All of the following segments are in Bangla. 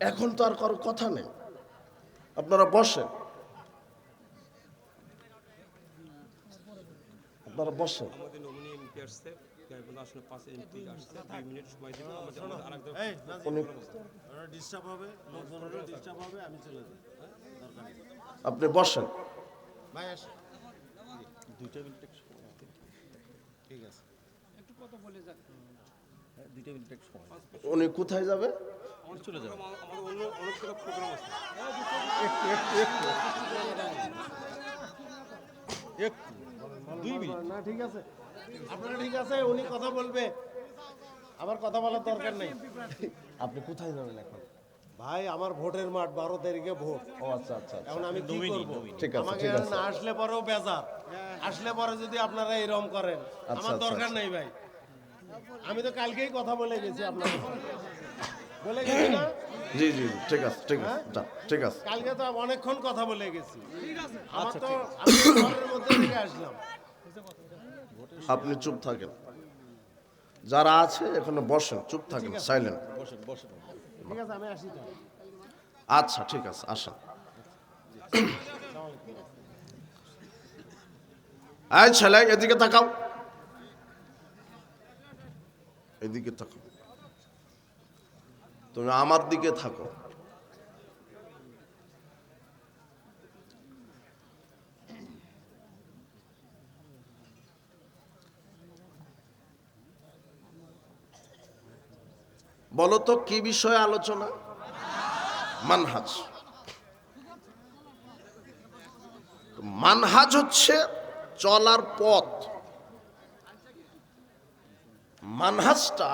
এখন তো আর কারো কথা নেই, আপনারা বসেন, আপনারা বসেন। আমাদের নমিনি এমপি আসছে, গাইবান্ধা আসলে 5 এমপি আসছে, 2 মিনিট সময় দিব। আমাদের আরেকজন ডিস্টার্ব হবে, লোকজনের ডিস্টার্ব হবে, আমি চলে যাই, দরকার নেই। আপনি বসেন। ভাই আসেন, 2 মিনিট ঠিক আছে, একটু কথা বলে যাক। 2 মিনিট সময় উনি কোথায় যাবে? আমার চলে যাবে, আমাদের অন্য অনেক প্রোগ্রাম আছে। একটু 2 মিনিট না, ঠিক আছে, আপনারা ঠিক আছে, উনি কথা বলবে, আমার কথা বলার দরকার নেই। আপনি কোথায় যাবেন এখন? ভাই আমার ভোটের মাঠ, 12 তারিখে ভোট। ও আচ্ছা আচ্ছা, এখন আমি কি করব? ঠিক আছে, আমাকে ঠিক আছে। না আসলে পরেও বেজার, আসলে পরে যদি আপনারা এরকম করেন, আচ্ছা, আমার আচ্ছা, দরকার আচ্ছা। নেই ভাই। আমি তো কালকেই কথা বলে গেছি আপনাকে, বলে গেছি না? জি জি জি, ঠিক আছে, ঠিক আছে, যান, ঠিক আছে। কালকে তো অনেকক্ষণ কথা বলে গেছি। আমার তো আমি ঘরের মধ্যে থেকে আসলাম। আপনি চুপ থাকেন, যারা আছে এখানে বসেন, চুপ থাকেন, সাইলেন্ট। বসেন বসেন, ঠিক আছে, আমি আসি তো। আচ্ছা ঠিক আছে, আসেন। এই ছেলে, এদিকে তাকাও, এদিকে তাকাও, তুমি আমার দিকে থাকো। বলো তো কি বিষয়ে আলোচনা? মানহাজ। মানহাজ হচ্ছে চলার পথ। মানহাজটা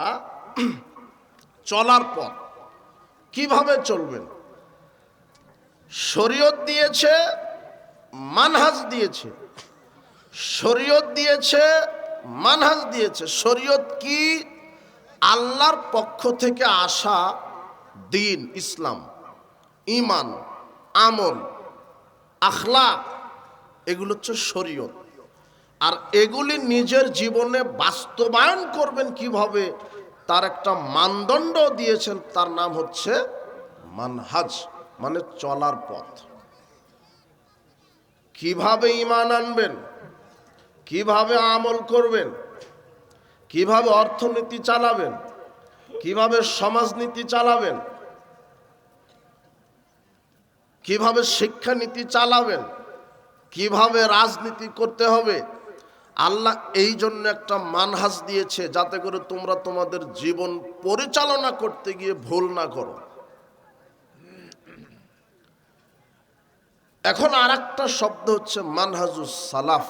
চলার পথ, কিভাবে চলবেন। শরীয়ত দিয়েছে, মানহাজ দিয়েছে। শরীয়ত দিয়েছে, মানহাজ দিয়েছে। শরীয়ত কি? আল্লাহর পক্ষ থেকে আসা দিন, ইসলাম, ঈমান, আমল, আখলাক, এগুলো হচ্ছে শরীয়ত। আর এগুলি নিজের জীবনে বাস্তবায়ন করবেন কিভাবে, তার একটা মানদণ্ড দিয়েছেন, তার নাম হচ্ছে মানহাজ, মানে চলার পথ। কিভাবে ঈমান আনবেন, কিভাবে আমল করবেন, কিভাবে অর্থনীতি চালাবেন, কিভাবে সমাজনীতি চালাবেন, কিভাবে শিক্ষানীতি চালাবেন, কিভাবে রাজনীতি করতে হবে, আল্লাহ এই জন্য একটা মানহাজ দিয়েছে, যাতে করে তোমরা তোমাদের জীবন পরিচালনা করতে গিয়ে ভুল না করো। এখন আর একটা শব্দ হচ্ছে মানহাজুস সালাফ।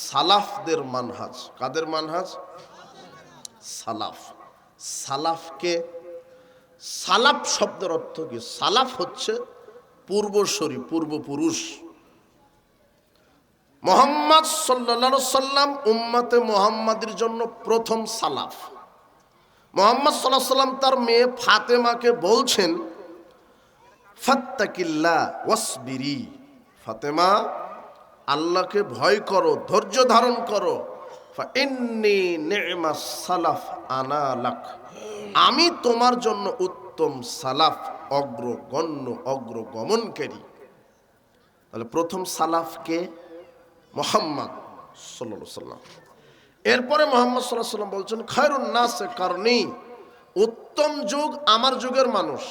সালাফদের মানহাজ। কাদের মানহাজ? সালাফ। সালাফকে, সালাফ শব্দের অর্থ কি? সালাফ হচ্ছে পূর্বসূরি, পূর্বপুরুষ। মুহাম্মদ সাল্লাল্লাহু আলাইহি সাল্লাম উম্মতে মুহাম্মাদের জন্য প্রথম সালাফ। মুহাম্মদ সাল্লাল্লাহু আলাইহি সাল্লাম তার মেয়ে ফাতেমাকে বলছেন, ফাত্তাকিল্লাহ ওয়াসবিরি, ফাতেমা আল্লাহকে ভয় করো, ধৈর্য ধারণ করো। ফাইন্নী নি'মাস সালাফ আনা লাক, আমি তোমার জন্য উত্তম সালাফ, অগ্রগণ্য, অগ্রগমনকারী। তাহলে প্রথম সালাফকে মুহাম্মদ সাল্লাল্লাহু আলাইহি সাল্লাম। এরপরে মুহাম্মদ সাল্লাল্লাহু আলাইহি সাল্লাম বলছেন, খায়রুন নাসে কারনি, উত্তম যুগ আমার যুগের মানুষ।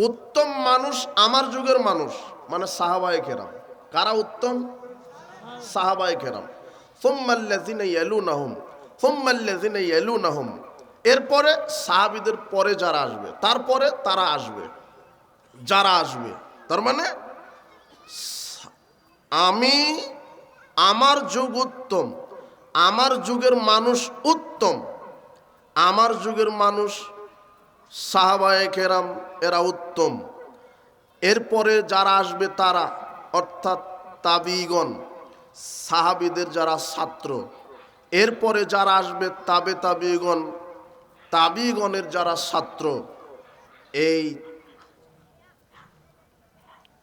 উত্তম মানুষ আমার যুগের মানুষ, মানে সাহাবায়ে কেরাম। কারা উত্তম? সাহাবায়ে কেরাম। সুম্মাল্লাযিনা ইয়ালুনাহুম, সুম্মাল্লাযিনা ইয়ালুনাহুম, এরপরে সাহাবীদের পরে যারা আসবে, তারপরে তারা আসবে, যারা আসবে। তার মানে আমি, আমার যুগ উত্তম, আমার যুগের মানুষ উত্তম, আমার যুগের মানুষ সাহাবায়ে কেরাম, এরা উত্তম। এরপরে যারা আসবে তারা, অর্থাৎ তাবিগণ, সাহাবীদের যারা ছাত্র। এরপরে যারা আসবে তাবে তাবিগণ, তাবিগণের যারা ছাত্র। এই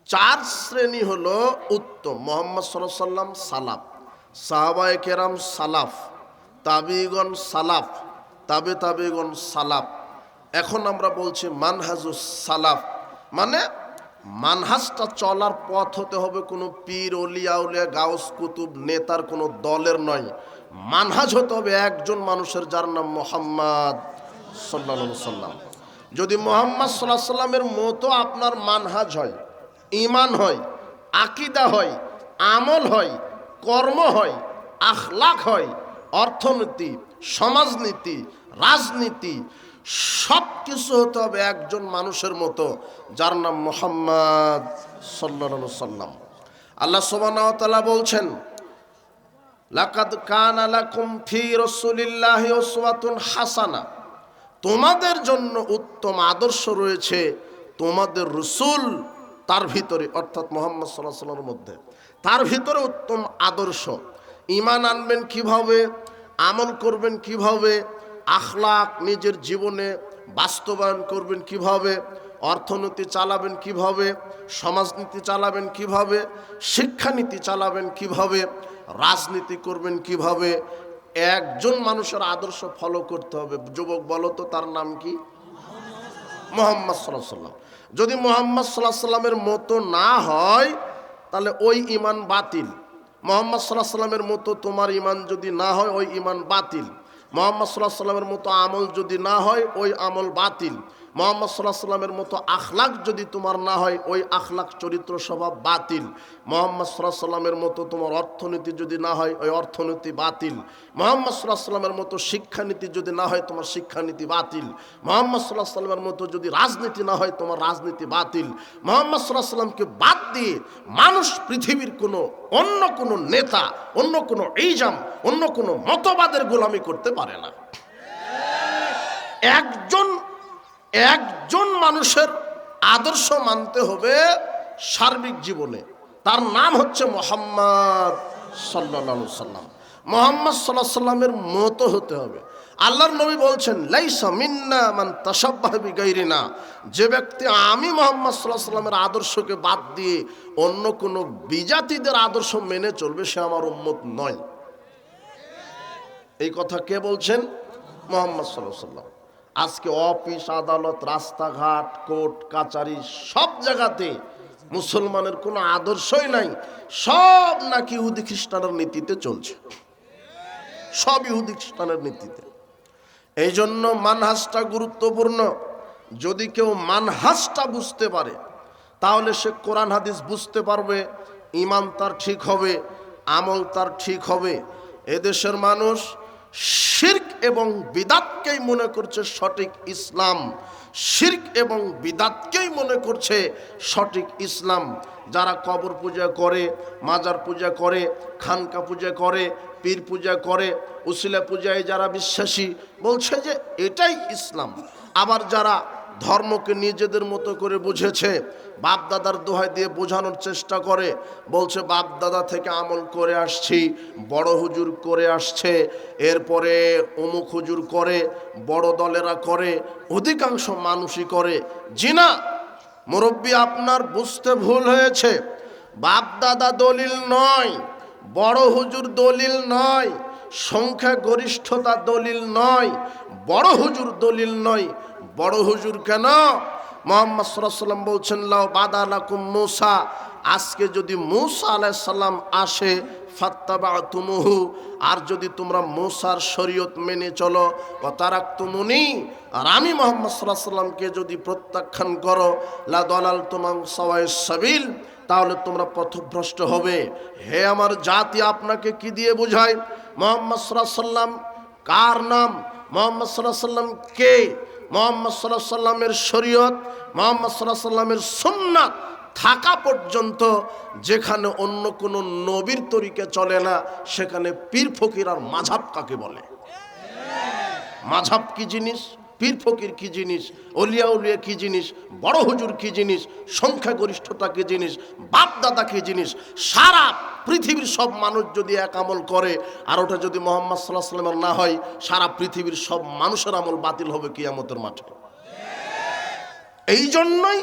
চার শ্রেণী হলো উত্তম। মুহাম্মদ সাল্লাল্লাহু আলাইহি সাল্লাম সালাফ, সাহাবায়ে কেরাম সালাফ, তাবিগণ সালাফ, তাবে তাবিগণ সালাফ। এখন আমরা বলছি মানহাজুস সালাফ, মানে মানহাজটা চলার পথ হতে হবে কোনো পীর ওলিয়া উলিয়া গাউস কুতুব নেতার কোনো দলের নয়। মানহাজ হতে হবে একজন মানুষের, যার নাম মুহাম্মদ সাল্লাল্লাহু আলাইহি সাল্লাম। যদি মুহাম্মদ সাল্লাল্লাহু আলাইহি সাল্লামের মতো আপনার মানহাজ হয়, ঈমান হয়, আকীদা হয়, আমল হয়, কর্ম হয়, আখলাক হয়, অর্থনীতি, সমাজনীতি, রাজনীতি, সব কিছু হতে হবে একজন মানুষের মতো, যার নাম মুহাম্মদ সাল্লাল্লাহু আলাইহি সাল্লাম। আল্লাহ সুবহানাহু ওয়া তাআলা বলছেন, লাকাদ কানা লাকুম ফি রাসূলিল্লাহি উসওয়াতুন হাসানা, তোমাদের জন্য উত্তম আদর্শ রয়েছে তোমাদের রাসূল তার ভিতরে, অর্থাৎ মুহাম্মদ সাল্লাল্লাহু আলাইহি সাল্লামের মধ্যে, তার ভিতরে উত্তম আদর্শ। ঈমান আনবেন কিভাবে, আমল করবেন কিভাবে, আখলাক নিজের জীবনে বাস্তবায়ন করবেন কিভাবে, অর্থনীতি চালাবেন কিভাবে, সমাজনীতি চালাবেন কিভাবে, শিক্ষানীতি চালাবেন কিভাবে, রাজনীতি করবেন কিভাবে, একজন মানুষের আদর্শ ফলো করতে হবে। যুবক বলো তো, তার নাম কি? মুহাম্মদ সাল্লাল্লাহু আলাইহি সাল্লাম। যদি মুহাম্মদ সাল্লাল্লাহু আলাইহি সাল্লামের মতো না হয় তাহলে ওই ঈমান বাতিল। মুহাম্মদ সাল্লাল্লাহু আলাইহি সাল্লামের মতো তোমার ঈমান যদি না হয় ওই ঈমান বাতিল। মুহাম্মদ সাল্লাল্লাহু আলাইহি সাল্লামের মতো আমল যদি না হয় ওই আমল বাতিল। মুহাম্মদ সাল্লাল্লাহু আলাইহি সাল্লামের মতো আখলাক যদি তোমার না হয় ওই আখলাক চরিত্র স্বভাব বাতিল। মুহাম্মদ সাল্লাল্লাহু আলাইহি সাল্লামের মতো তোমার অর্থনীতি যদি না হয় ওই অর্থনীতি বাতিল। মুহাম্মদ সাল্লাল্লাহু আলাইহি সাল্লামের মতো শিক্ষানীতি যদি না হয় তোমার শিক্ষানীতি বাতিল। মুহাম্মদ সাল্লাল্লাহু আলাইহি সাল্লামের মতো যদি রাজনীতি না হয় তোমার রাজনীতি বাতিল। মুহাম্মদ সাল্লাল্লাহু আলাইহি সাল্লামকে বাদ দিয়ে মানুষ পৃথিবীর কোনো অন্য কোনো নেতা, অন্য কোনো ইজাম, অন্য কোনো মতবাদের গোলামি করতে পারে না। একজন মানুষের আদর্শ মানতে হবে সার্বিক জীবনে, তার নাম হচ্ছে মুহাম্মদ সাল্লাল্লাহু আলাইহি সাল্লাম। মুহাম্মদ সাল্লাল্লাহু আলাইহি সাল্লামের মতো হতে হবে। আল্লাহর নবী বলছেন, লাইসা মিন্না মান তাশাব্বাহা বিগাইরিনা, যে ব্যক্তি আমি মুহাম্মদ সাল্লাল্লাহু আলাইহি সাল্লামের আদর্শকে বাদ দিয়ে অন্য কোনো বিজাতিদের আদর্শ মেনে চলবে সে আমার উম্মত নয়। এই কথা কে বলছেন? মুহাম্মদ সাল্লাল্লাহু আলাইহি সাল্লাম। আজকে অফিস আদালত, রাস্তাঘাট, কোর্ট কাচারি, সব জায়গাতে মুসলমানের কোনো আদর্শই নাই, সব নাকি ইহুদি খ্রিস্টানের নীতিতে চলছে, সব ইহুদি খ্রিস্টানের নীতিতে। এই জন্য মানহাজটা গুরুত্বপূর্ণ। যদি কেউ মানহাজটা বুঝতে পারে তাহলে সে কোরআন হাদিস বুঝতে পারবে, ঈমান তার ঠিক হবে, আমল তার ঠিক হবে। এদেশের মানুষ শিরক এবং বিদাতকেই মনে করছে সঠিক ইসলাম, শিরক এবং বিদাতকেই মনে করছে সঠিক ইসলাম। যারা কবর পূজা করে, মাজার পূজা করে, খানকা পূজা করে, পীর পূজা করে, উসিলা পূজায় যারা বিশ্বাসী বলছে যে এটাই ইসলাম। আবার যারা ধর্মকে নিজেদের মতো করে বুঝেছে, বাপ দাদার দোহাই দিয়ে বোঝানোর চেষ্টা করে, বলছে বাপ দাদা থেকে আমল করে আসছি, বড় হুজুর করে আসছে, এরপরে অমুক হুজুর করে, বড় দলেরা করে, অধিকাংশ মানুষই করে। জি না, মুরব্বী আপনার বুঝতে ভুল হয়েছে। বাপ দাদা দলিল নয়, বড় হুজুর দলিল নয়, সংখ্যা গরিষ্ঠতা দলিল নয়, বড় হুজুর দলিল নয়। বড় হুজুর কেন? মুহাম্মদ সাল্লাল্লাহু আলাইহি সাল্লাম বলছেন, লাউ বাদালাকুম মূসা, আজকে যদি মূসা আলাইহিস সালাম আসে, ফাত্তাবাতুমুহু, আর যদি তোমরা মূসার শরীয়ত মেনে চলো, ওয়া তারাকতুমুনি, আর আমি মুহাম্মদ সাল্লাল্লাহু আলাইহি সাল্লামকে যদি প্রত্যাখ্যান করো, লা দালালতুম আন সাওয়াইস সাবিল, তাহলে তোমরা পথভ্রষ্ট হবে। হে আমার জাতি, আপনাকে কি দিয়ে বোঝায়? মুহাম্মদ সাল্লাল্লাহু আলাইহি সাল্লাম কার নাম? মুহাম্মদ সাল্লাল্লাহু আলাইহি সাল্লাম কে? মুহাম্মদ সাল্লাল্লাহু আলাইহি সাল্লামের শরীয়ত, মুহাম্মদ সাল্লাল্লাহু আলাইহি সাল্লামের সুন্নাত থাকা পর্যন্ত যেখানে অন্য কোনো নবীর তরিকা চলে না সেখানে পীর ফকির আর মাঝহাব কাকে বলে? মাঝহাব কি জিনিস, পীর ফকির কি জিনিস, অলিয়া উলিয়া কি জিনিস, বড় হুজুর কি জিনিস, সংখ্যাগরিষ্ঠতা কি জিনিস, বাপ দাদা কি জিনিস। সারা পৃথিবীর সব মানুষ যদি এক আমল করে আর ওটা যদি মুহাম্মদ সাল্লাল্লাহু আলাইহি সাল্লামের না হয়, সারা পৃথিবীর সব মানুষের আমল বাতিল হবে কিয়ামতের মাঠে। এই জন্যই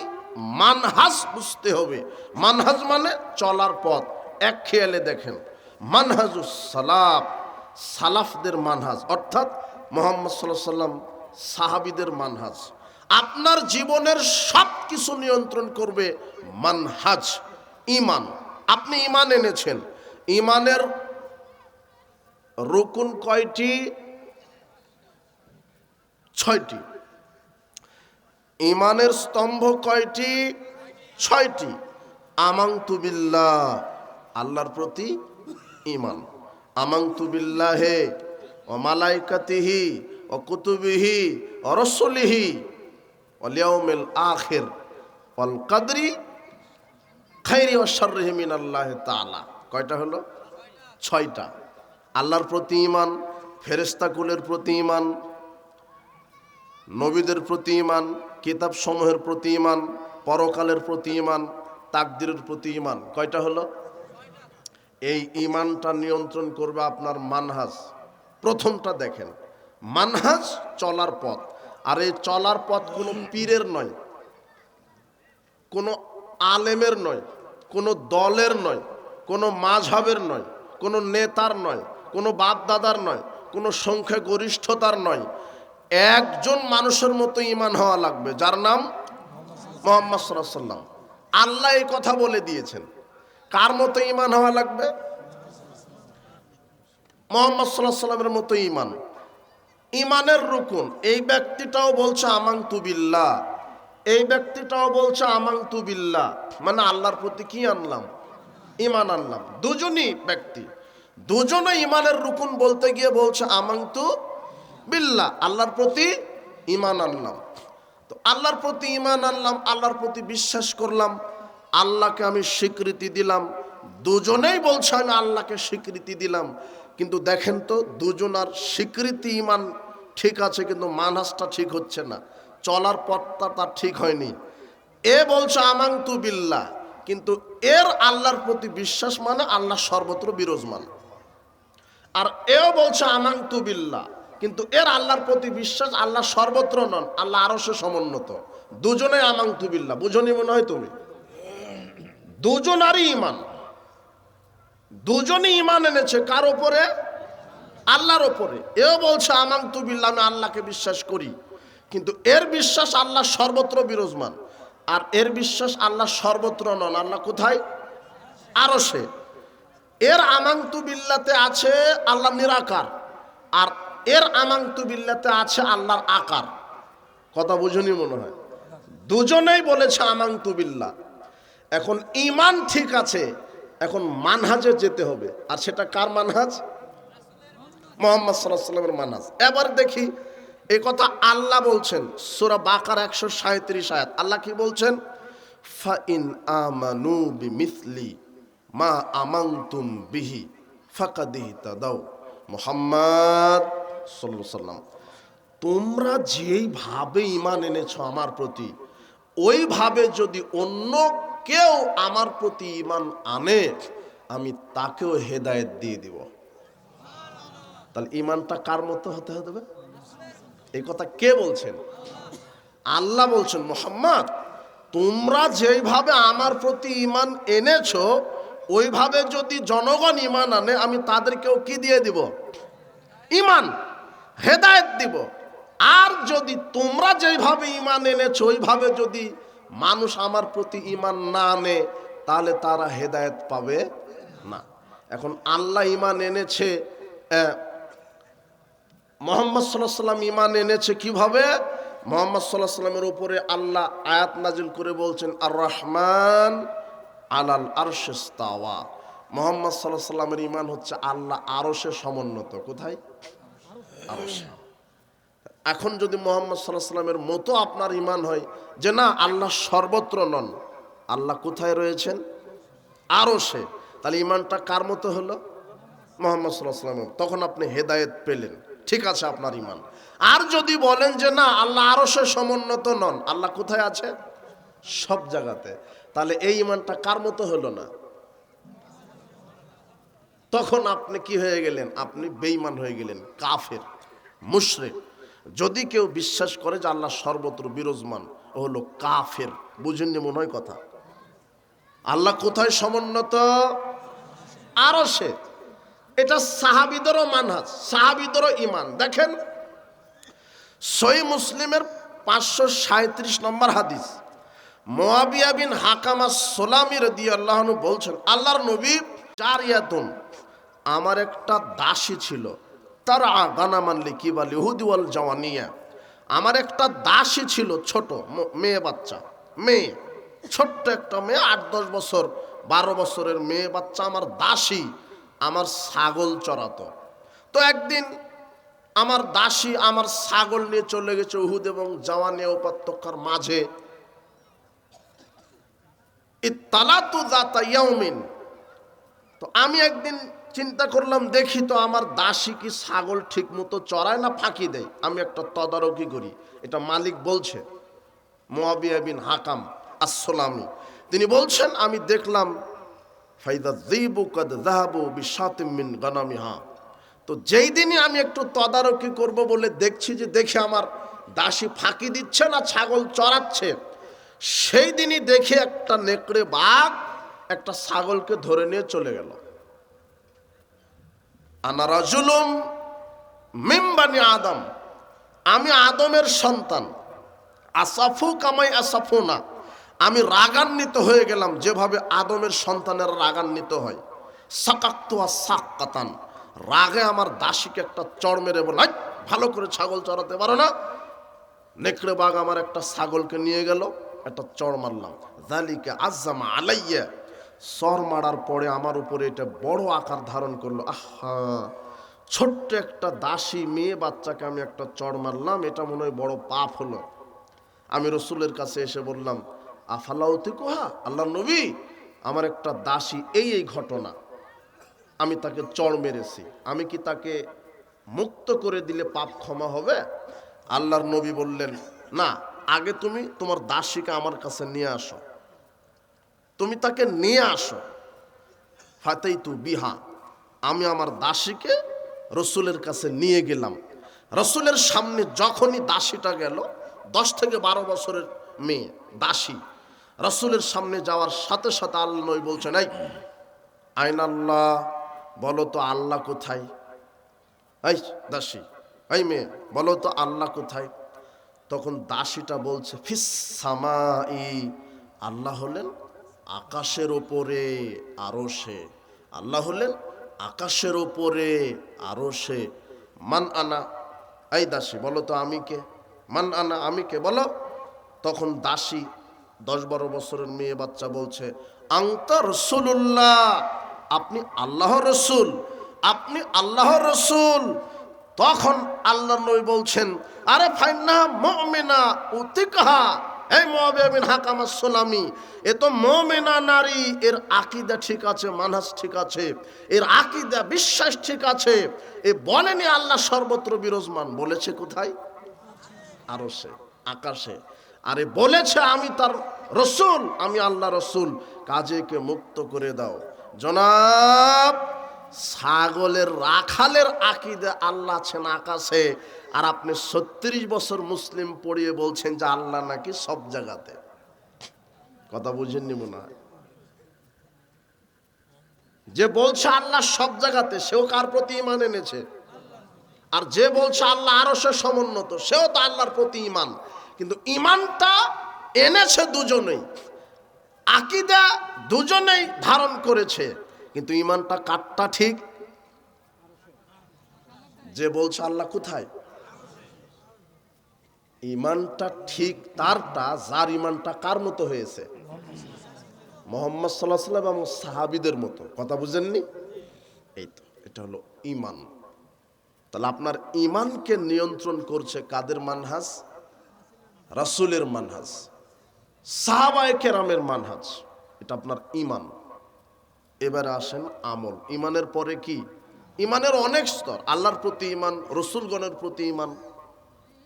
মানহাজ বুঝতে হবে। মানহাজ মানে চলার পথ। এক খেয়ালে দেখেন, মানহাজুস সালাফ, সালাফদের মানহাজ, অর্থাৎ মুহাম্মদ সাল্লাল্লাহু আলাইহি সাল্লাম সাহাবীদের মানহাজ। আপনার জীবনের সব কিছু নিয়ন্ত্রণ করবে মানহাজ, ঈমান। আপনি ঈমান এনেছেন, ঈমানের রুকুন কয়টি? 6টি। ঈমানের স্তম্ভ কয়টি? 6টি। আমানতু বিল্লাহ, আল্লাহর প্রতি ঈমান। আমানতু বিল্লাহি ওয়া মালাইকাতিহি ওয়া কুতুবিহি ওয়া রাসূলিহি ওয়াল ইয়াউমিল আখির ওয়াল কদরি খাইরি ওয়া শাররিহি মিনাল্লাহি তাআলা। কয়টা হলো? 6টা। আল্লাহর প্রতি ঈমান, ফেরেশতাকুলের প্রতি ঈমান, নবীদের প্রতি ঈমান, কিতাব সমূহের প্রতি ঈমান, পরকালের প্রতি ঈমান, তাকদীরের প্রতি ঈমান। কয়টা হলো? এই ঈমানটা নিয়ন্ত্রণ করবে আপনার মানহাজ। প্রথমটা দেখেন, মানহাজ চলার পথ। আর এই চলার পথ কোনো পীরের নয়, কোনো আলেমের নয়, কোনো দলের নয়, কোনো মাযহাবের নয়, কোনো নেতার নয়, কোনো বাপ দাদার নয়, কোনো সংখ্যাগরিষ্ঠতার নয়। একজন মানুষের মতো ঈমান হওয়া লাগবে, যার নাম মুহাম্মদ সাল্লাল্লাহু আলাইহি ওয়াসাল্লাম। আল্লাহ এই কথা বলে দিয়েছেন। কার মতো ঈমান হওয়া লাগবে? মুহাম্মদ সাল্লাল্লাহু আলাইহি ওয়াসাল্লামের মতো ঈমান। ঈমানের রুকুন, এই ব্যক্তিটাও বলছে আমানতু বিল্লাহ, এই ব্যক্তিটাও বলছে আমানতু বিল্লাহ, মানে আল্লাহর প্রতি কি আনলাম? ঈমান আনলাম। দুজনই ব্যক্তি, দুজনে ঈমানের রুকুন বলতে গিয়ে বলছে আমানতু বিল্লাহ, আল্লাহর প্রতি ঈমান আনলাম। তো আল্লাহর প্রতি ঈমান আনলাম, আল্লাহর প্রতি বিশ্বাস করলাম, আল্লাহকে আমি স্বীকৃতি দিলাম। দুজনেই বলছে আমি আল্লাহকে স্বীকৃতি দিলাম। কিন্তু দেখেন তো, দুজনার স্বীকৃতি ঈমান ঠিক আছে, কিন্তু মানহাজটা ঠিক হচ্ছে না, চলার পথটা তার ঠিক হয়নি। এ বলছে আমানতু বিল্লাহ, কিন্তু এর আল্লাহর প্রতি বিশ্বাস মানে আল্লাহ সর্বত্র বিরাজমান। আর এও বলছে আমানতু বিল্লাহ, কিন্তু এর আল্লাহর প্রতি বিশ্বাস আল্লাহ সর্বত্র নন, আল্লাহ আরশে সমুন্নত। দুজনে আমানতু বিল্লাহ, বুঝনি মনে হয় তুমি? দুজনারই ঈমান, দুজনই ঈমান এনেছে কার উপরে? আল্লাহর উপরে। এও বলছে আমানতু বিল্লাহ, আমি আল্লাহকে বিশ্বাস করি, কিন্তু এর বিশ্বাস আল্লাহ সর্বত্র বিরাজমান। আর এর বিশ্বাস আল্লাহ সর্বত্র নন, আল্লাহ কোথায়? আরশে। এর আমানতু বিল্লাহতে আছে আল্লাহ নিরাকার, আর এর আমানতু বিল্লাহতে আছে আল্লাহর আকার। কথা বুঝুনি মনে হয়? দুজনেই বলেছে আমানতু বিল্লাহ। এখন ঈমান ঠিক আছে, এখন মানহাজে যেতে হবে। আর সেটা কার মানহাজ? মুহাম্মদ সাল্লাল্লাহু আলাইহি ওয়াসাল্লামের মানহাজ। এবার দেখি এই কথা আল্লাহ বলছেন সূরা বাকারা 137 আয়াত। আল্লাহ কি বলছেন? ফা ইন আমানু বিমিসলি মা আমানতুম বিহি ফাকাদ ইহতাদাউ। মুহাম্মদ সাল্লাল্লাহু আলাইহি ওয়াসাল্লাম, তোমরা যেইভাবে ঈমান এনেছো আমার প্রতি, ওইভাবে যদি অন্য কেউ আমার প্রতি ঈমান আনে, আমি তাকেও হেদায়েত দিয়ে দিব। তাহলে ঈমানটা কার মতো হতে হবে? এই কথা কে বলছেন? আল্লাহ বলছেন, মুহাম্মদ তোমরা যেইভাবে আমার প্রতি ঈমান এনেছো, ওইভাবে যদি জনগণ ঈমান আনে, আমি তাদেরকেও কি দিয়ে দিব? ঈমান, হেদায়েত দিব। আর যদি তোমরা যেইভাবে ঈমান এনেছো ওইভাবে যদি মানুষ আমার প্রতি ঈমান না আনে, তাহলে তারা হেদায়েত পাবে না। এখন আল্লাহ ঈমান এনেছে, মুহাম্মদ সাল্লাল্লাহু আলাইহি ওয়াসাল্লাম ঈমান এনেছে কিভাবে? মুহাম্মদ সাল্লাল্লাহু আলাইহি ওয়াসাল্লামের উপরে আল্লাহ আয়াত নাজিল করে বলছেন আর রহমান আলাল আরশে ইস্তাওয়া। মুহাম্মদ সাল্লাল্লাহু আলাইহি ওয়াসাল্লামের ঈমান হচ্ছে আল্লাহ আরশে সমুন্নত। কোথায়? আরশে। এখন যদি মুহাম্মদ সাল্লাল্লাহু আলাইহি ওয়াসাল্লামের মতো আপনার ঈমান হয় যে না, আল্লাহ সর্বত্র নন, আল্লাহ কোথায় রয়েছেন? আরশে, তাহলে ঈমানটা কার মতো হলো? মুহাম্মদ সাল্লাল্লাহু আলাইহি ওয়াসাল্লাম। তখন আপনি হেদায়েত পেলেন, ঠিক আছে আপনার ঈমান। আর যদি বলেন যে না, আল্লাহ আরশে সমুন্নত নন, আল্লাহ কোথায় আছে? সব জায়গাতে, তাহলে এই ঈমানটা কার মতো হলো না? তখন আপনি কি হয়ে গেলেন? আপনি বেঈমান হয়ে গেলেন, কাফের, মুশরিক। যদি কেউ বিশ্বাস করে যে আল্লাহ সর্বত্র বিরাজমান, ও হলো কাফের। বুঝেননি মনে হয় কথা? আল্লাহ কোথায় সমুন্নত? আরশে। এটা সাহাবীদেরও মানহাজ, সাহাবীদেরও ঈমান। দেখেন সহিহ মুসলিমের 537 নম্বর হাদিস। মুআবিয়া বিন হাকাম আস-সুলামি রাদিয়াল্লাহু আনহু বলছেন, আল্লাহর নবী জারিয়াতুন, আমার একটা দাসী ছিল, তারা গানামান লিকিবাল ইহুদি ওয়াল জাওয়ানিয়া, আমার একটা দাসী ছিল, ছোট মেয়ে বাচ্চা, মেয়ে, ছোট্ট একটা মেয়ে, 8-10 বছর 12 বছরের মেয়ে বাচ্চা, আমার দাসী আমার ছাগল চড়াতো। তো একদিন আমার দাসী আমার ছাগল নিয়ে চলে গেছে উহুদ এবং জাওয়ানিয়া উপত্যকার মাঝে। ইত্তালাতু যাতা ইয়াউমিন, তো আমি একদিন চিন্তা করলাম, দেখি তো আমার দাসী কি ছাগল ঠিক মতো চড়ায় না ফাঁকি দেয়, আমি একটা তদারকি করি। এটা মালিক বলছে, মুআবিয়া বিন হাকাম আস-সুলামি, তিনি বলছেন, আমি দেখলাম ফাইদা যিবু কাদ যাহাবু বিশাতিম মিন গানামিহা। তো যেই দিনই আমি একটু তদারকি করব বলে দেখছি, যে দেখে আমার দাসী ফাঁকি দিচ্ছে না ছাগল চড়াচ্ছে, সেই দিনই দেখে একটা নেকড়ে বাঘ একটা ছাগলকে ধরে নিয়ে চলে গেল। আনা রাজুলুম মিন বানি আদম, আমি আদমের সন্তান, আসাফু কামাই আসাফুনা, আমি রাগান্বিত হয়ে গেলাম যেভাবে আদমের সন্তানের রাগান্বিত হয়। সাকাক্তু সাক্কাতান, রাগে আমার দাসীকে একটা চড় মেরে বলল, ভালো করে ছাগল চড়াতে পারো না। নেকড়ে বাঘ আমার একটা ছাগলকে নিয়ে গেল, একটা চড় মারলাম। যালিকা আজ্জামা আলাইয়া, চড় মারার পরে আমার উপরে এটা বড় আকার ধারণ করলো। আহা, ছোট্ট একটা দাসী মেয়ে বাচ্চাকে আমি একটা চড় মারলাম, এটা মনে হয় বড় পাপ হলো। আমি রসুলের কাছে এসে বললাম, আফালাউতি কোহা, আল্লাহ নবী, আমার একটা দাসী এই ঘটনা, আমি তাকে চড় মেরেছি, আমি কি তাকে মুক্ত করে দিলে পাপ ক্ষমা হবে? আল্লাহর নবী বললেন, না, আগে তুমি তোমার দাসীকে আমার কাছে নিয়ে আসো, তুমি তাকে নিয়ে আসো। ফাতাইতু বিহা, আমি আমার দাসীকে রসুলের কাছে নিয়ে গেলাম। রসুলের সামনে যখনই দাসীটা গেল, 10 থেকে 12 বছরের মেয়ে দাসী, রসুলের সামনে যাওয়ার সাথে সাথে আল্লাহ নবী বলছেন, এই আইন আল্লাহ, বলো তো আল্লাহ কোথায়? এই দাসী, এই মেয়ে, বলো তো আল্লাহ কোথায়? তখন দাসীটা বলছে, ফিস সামাই, আল্লাহ হলেন আকাশের ওপরে আরশে, আল্লাহ হলেন আকাশের ওপরে আরশে। মান আনা, এই দাসী বলো তো আমি কে? মান আনা, আমি কে বলো? তখন দাসী 10-12 বছরের মেয়ে বাচ্চা বলছে, আনতা রাসূলুল্লাহ, আপনি আল্লাহ রসুল, আপনি আল্লাহ রসুল। তখন আল্লাহ নবী বলছেন, আরে ফাইন্না মুমিনা উতিকাহা, এই মুআবিয়া বিন হাকাম আস-সুলামি, এ তো মুমিনা নারী, এর আকীদা ঠিক আছে, মানহাজ ঠিক আছে, এর আকীদা বিশ্বাস ঠিক আছে। এ বলেনি আল্লাহ সর্বত্র বিরাজমান, বলেছে কোথায়? আরশে, আকাশে। আরে বলেছে আমি তার রসুল, আমি আল্লাহ রসুল, কাজেকে মুক্ত করে দাও। জনাব, ছাগলের রাখালের আকীদা আল্লাহ আছেন আকাশে, আর আপনি 36 বছর মুসলিম পড়িয়ে বলছেন যে আল্লাহ নাকি সব জায়গাতে। কথা বুঝেননি মনে হয়? যে বলছে আল্লাহ সব জায়গাতে, সেও কার প্রতি ঈমান এনেছে? আর যে বলছে আল্লাহ আরশে সমুন্নত, সেও তো আল্লাহর প্রতি ঈমান। কিন্তু ঈমানটা এনেছে দুজনেই, আকীদা দুজনেই ধারণ করেছে, কিন্তু ঈমানটা কারটা ঠিক? যে বলছে আল্লাহ কোথায়, ঈমানটা ঠিক তারটা, যার ঈমানটা কার মতো হয়েছে? মুহাম্মদ সাল্লাল্লাহু আলাইহি ওয়াসাল্লাম এবং সাহাবীদের মতো। কথা বুঝেননি? এই তো, এটা হলো ঈমান। তাহলে আপনার ঈমানকে নিয়ন্ত্রণ করছে কাদের মানহাজ? রাসূলের মানহাজ, সাহাবায়ে কেরামের মানহাজ, এটা আপনার ঈমান। এবারে আসেন আমল। ঈমানের পরে কি? ঈমানের অনেক স্তর। আল্লাহর প্রতি ঈমান, রাসূলগণের প্রতি ঈমান।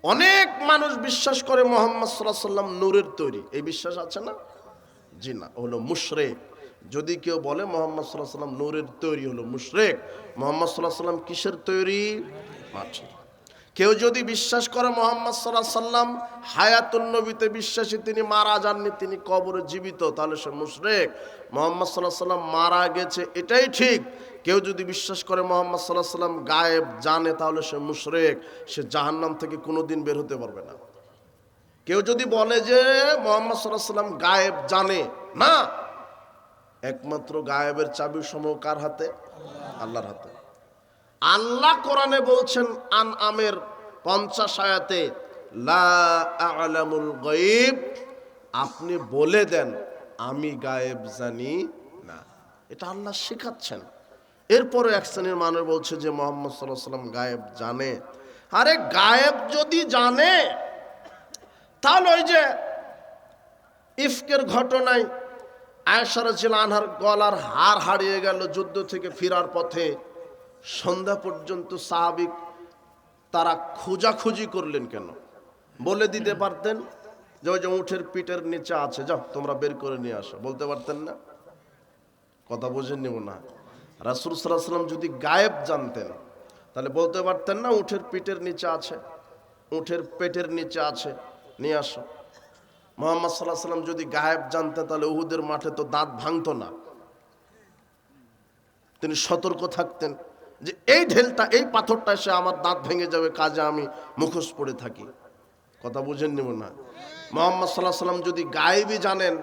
অনেক মানুষ বিশ্বাস করে মুহাম্মদ সাল্লাল্লাহু আলাইহি ওয়াসাল্লাম নূরের তৈরি, এই বিশ্বাস আছে না? জি না, হলো মুশরিক। যদি কেউ বলে মুহাম্মদ সাল্লাল্লাহু আলাইহি ওয়াসাল্লাম নূরের তৈরি, হলো মুশরিক। মুহাম্মদ সাল্লাল্লাহু আলাইহি ওয়াসাল্লাম কিসের তৈরি? মাটির। কেউ যদি বিশ্বাস করে মুহাম্মদ সাল্লাল্লাহু আলাইহি ওয়াসাল্লাম হায়াতুন নবীতে বিশ্বাসী, তিনি মারা যাননি, তিনি কবরে জীবিত, তাহলে সে মুশরিক। মুহাম্মদ সাল্লাল্লাহু আলাইহি ওয়াসাল্লাম মারা গেছে, এটাই ঠিক। কেউ যদি বিশ্বাস করে মুহাম্মদ সাল্লাল্লাহু আলাইহি ওয়াসাল্লাম গায়েব জানে, তাহলে সে মুশরিক, সে জাহান্নাম থেকে কোনোদিন বের হতে পারবে না। কেউ যদি বলে যে মুহাম্মদ সাল্লাল্লাহু আলাইহি ওয়াসাল্লাম গায়েব জানে, না, একমাত্র গায়েবের চাবি সমূহ কার হাতে? আল্লাহর হাতে। আল্লাহ কোরআনে বলছেন আনআমের 50 আয়াতে, লা আ'লামুল গায়ব, আপনি বলে দেন আমি গায়েব জানি না। এটা আল্লাহ শেখাচ্ছেন। এরপরে এক শ্রেণীর মানুষ বলছে যে মুহাম্মদ সাল্লাল্লাহু আলাইহি ওয়াসাল্লাম গায়েব জানে। আরে গায়েব যদি জানে তাহলে ওই যে ইফকের ঘটনায় আয়েশা রাদিয়াল্লাহু আনহার গলার হার হারিয়ে গেল যুদ্ধ থেকে ফেরার পথে, সন্ধ্যা পর্যন্ত সাহাবী তারা খোঁজাখুঁজি করলেন কেন? বলে দিতে পারতেন যে ওই যে উঠের পিঠের নিচে আছে, যাও তোমরা বের করে নিয়ে আসো, বলতে পারতেন না? কথা বোঝেননি মনে হয়। রাসূল সাল্লাল্লাহু আলাইহি ওয়াসাল্লাম যদি গায়েব জানতেন তাহলে বলতে পারতেন না উঠের পিঠের নিচে আছে, উঠের পেটের নিচে আছে, নিয়ে আসো। মুহাম্মদ সাল্লাল্লাহু আলাইহি ওয়াসাল্লাম যদি গায়েব জানতেন তাহলে উহুদের মাঠে তো দাঁত ভাঙতো না। তিনি সতর্ক থাকতেন যে এই ঢেলটা, এই পাথরটা এসে আমার দাঁত ভেঙে যাবে, কাজে আমি মুখোশ পড়ে থাকি। কথা বুঝেননি মনে হয়। মুহাম্মদ সাল্লাল্লাহু আলাইহি ওয়াসাল্লাম যদি গায়েবই জানেন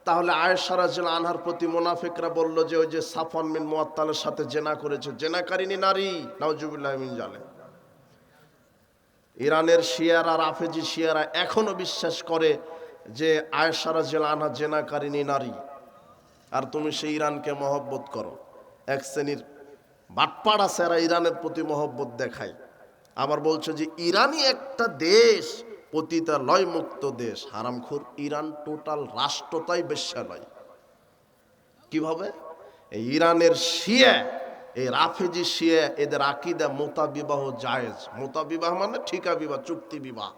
তাহলে আয়েশা রাদিয়াল্লাহু আনহার প্রতি মুনাফিকরা বলল যে ওই যে সাফওয়ান বিন মুআত্তালের সাথে জেনা করেছে, জেনাকারিনী নারী, নাউজুবিল্লাহি মিন জালিক। ইরানের শিয়ারা, রাফেজি শিয়ারা এখনো বিশ্বাস করে যে আয়েশা রাদিয়াল্লাহু আনহা জেনাকারিনী নারী, আর তুমি সেই ইরানকে মহব্বত করো। এক শ্রেণীর বাটপাড় আছে, এরা ইরানের প্রতি মহব্বত দেখায়, আবার বলছে যে ইরানই একটা দেশ, পতিতালয় মুক্ত দেশ। হারামখোর ইরান টোটাল রাষ্ট্রটাই বেশ্যালয়। কিভাবে? এই ইরানের শিয়া, এই রাফেজি শিয়া, এদের আকীদা মোতা বিবাহ জায়েজ। মোতা বিবাহ মানে ঠিকা বিবাহ, চুক্তি বিবাহ।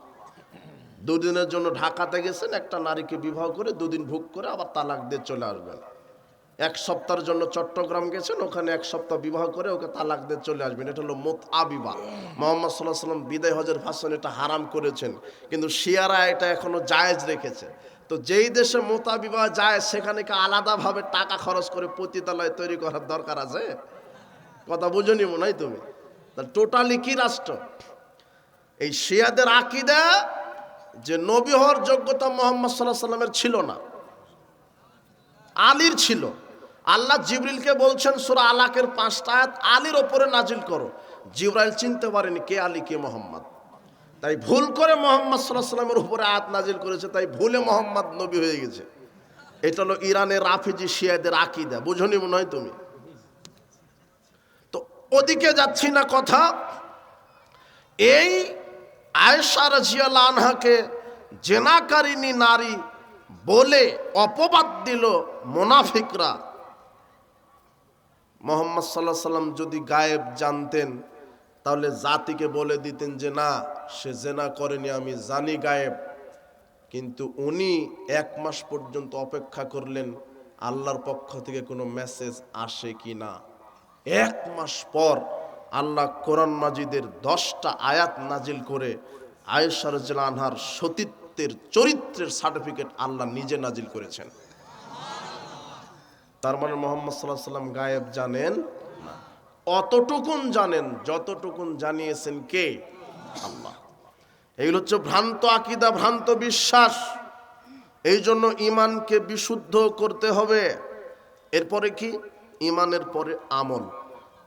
দুদিনের জন্য ঢাকাতে গেছেন, একটা নারীকে বিবাহ করে 2 দিন ভোগ করে আবার তালাক দিয়ে চলে আসবেন। 1 সপ্তাহের জন্য চট্টগ্রাম গেছেন, ওখানে 1 সপ্তাহ বিবাহ করে ওকে তালাক দিয়ে চলে আসবেন। এটা হলো মুতআ বিবাহ। মুহাম্মদ সাল্লাল্লাহু আলাইহি ওয়াসাল্লাম বিদায় হজের ভাষণ এটা হারাম করেছেন, কিন্তু শিয়ারা এটা এখনো জায়েজ রেখেছে। তো যেই দেশে মুতআ বিবাহ জায়েজ, সেখানে কি আলাদাভাবে টাকা খরচ করে পতিতালয় তৈরি করার দরকার আছে? কথা বুঝনি মনে হয় তুমি। তাহলে টোটালি কি রাষ্ট্র? এই শিয়াদের আকীদা যে নবী হওয়ার যোগ্যতা মুহাম্মদ সাল্লাল্লাহু আলাইহি ওয়াসাল্লামের ছিল না, আলীর ছিল। আল্লাহ জিবরিলকে বলছেন সূরা আলাকের 5টা আয়াত আলীর ওপরে নাজিল করো। জিবরাইল চিনতে পারেনি কে আলী কে মোহাম্মদ, তাই ভুল করে মুহাম্মদ সাল্লাল্লাহু আলাইহি ওয়াসাল্লামের উপরে আয়াত নাজিল করেছে, তাই ভুলে মোহাম্মদ নবী হয়ে গেছে। এটা হলো ইরানের রাফেজি শিয়াদের আকীদা, বুঝনি মনে হয় তুমি। তো ওদিকে যাচ্ছি না কথা। এই আয়েশা রাদিয়াল্লাহু আনহাকে জেনাকারিনী নারী বলে অপবাদ দিল মুনাফিকরা। মুহাম্মদ সাল্লাল্লাহু আলাইহি ওয়াসাল্লাম যদি গায়েব জানতেন তাহলে জাতিকে বলে দিতেন যে না, সে জেনা করেনি, আমি জানি গায়েব। কিন্তু উনি 1 মাস পর্যন্ত অপেক্ষা করলেন আল্লাহর পক্ষ থেকে কোনো মেসেজ আসে কি না। 1 মাস পর আল্লাহ কোরআন মাজিদের 10টা আয়াত নাজিল করে আয়েশা রাদিয়াল্লাহু আনহার সতীত্বের, চরিত্রের সার্টিফিকেট আল্লাহ নিজে নাজিল করেছেন। তার মানে মুহাম্মদ সাল্লাল্লাহু আলাইহি ওয়াসাল্লাম গায়েব জানেন না, অতটুকুন জানেন যতটুকুন জানিয়েছেন কে? আল্লাহ। এইগুলো হচ্ছে ভ্রান্ত আকীদা, ভ্রান্ত বিশ্বাস। এই জন্য ঈমানকে বিশুদ্ধ করতে হবে। এরপরে কি? ঈমানের পরে আমল,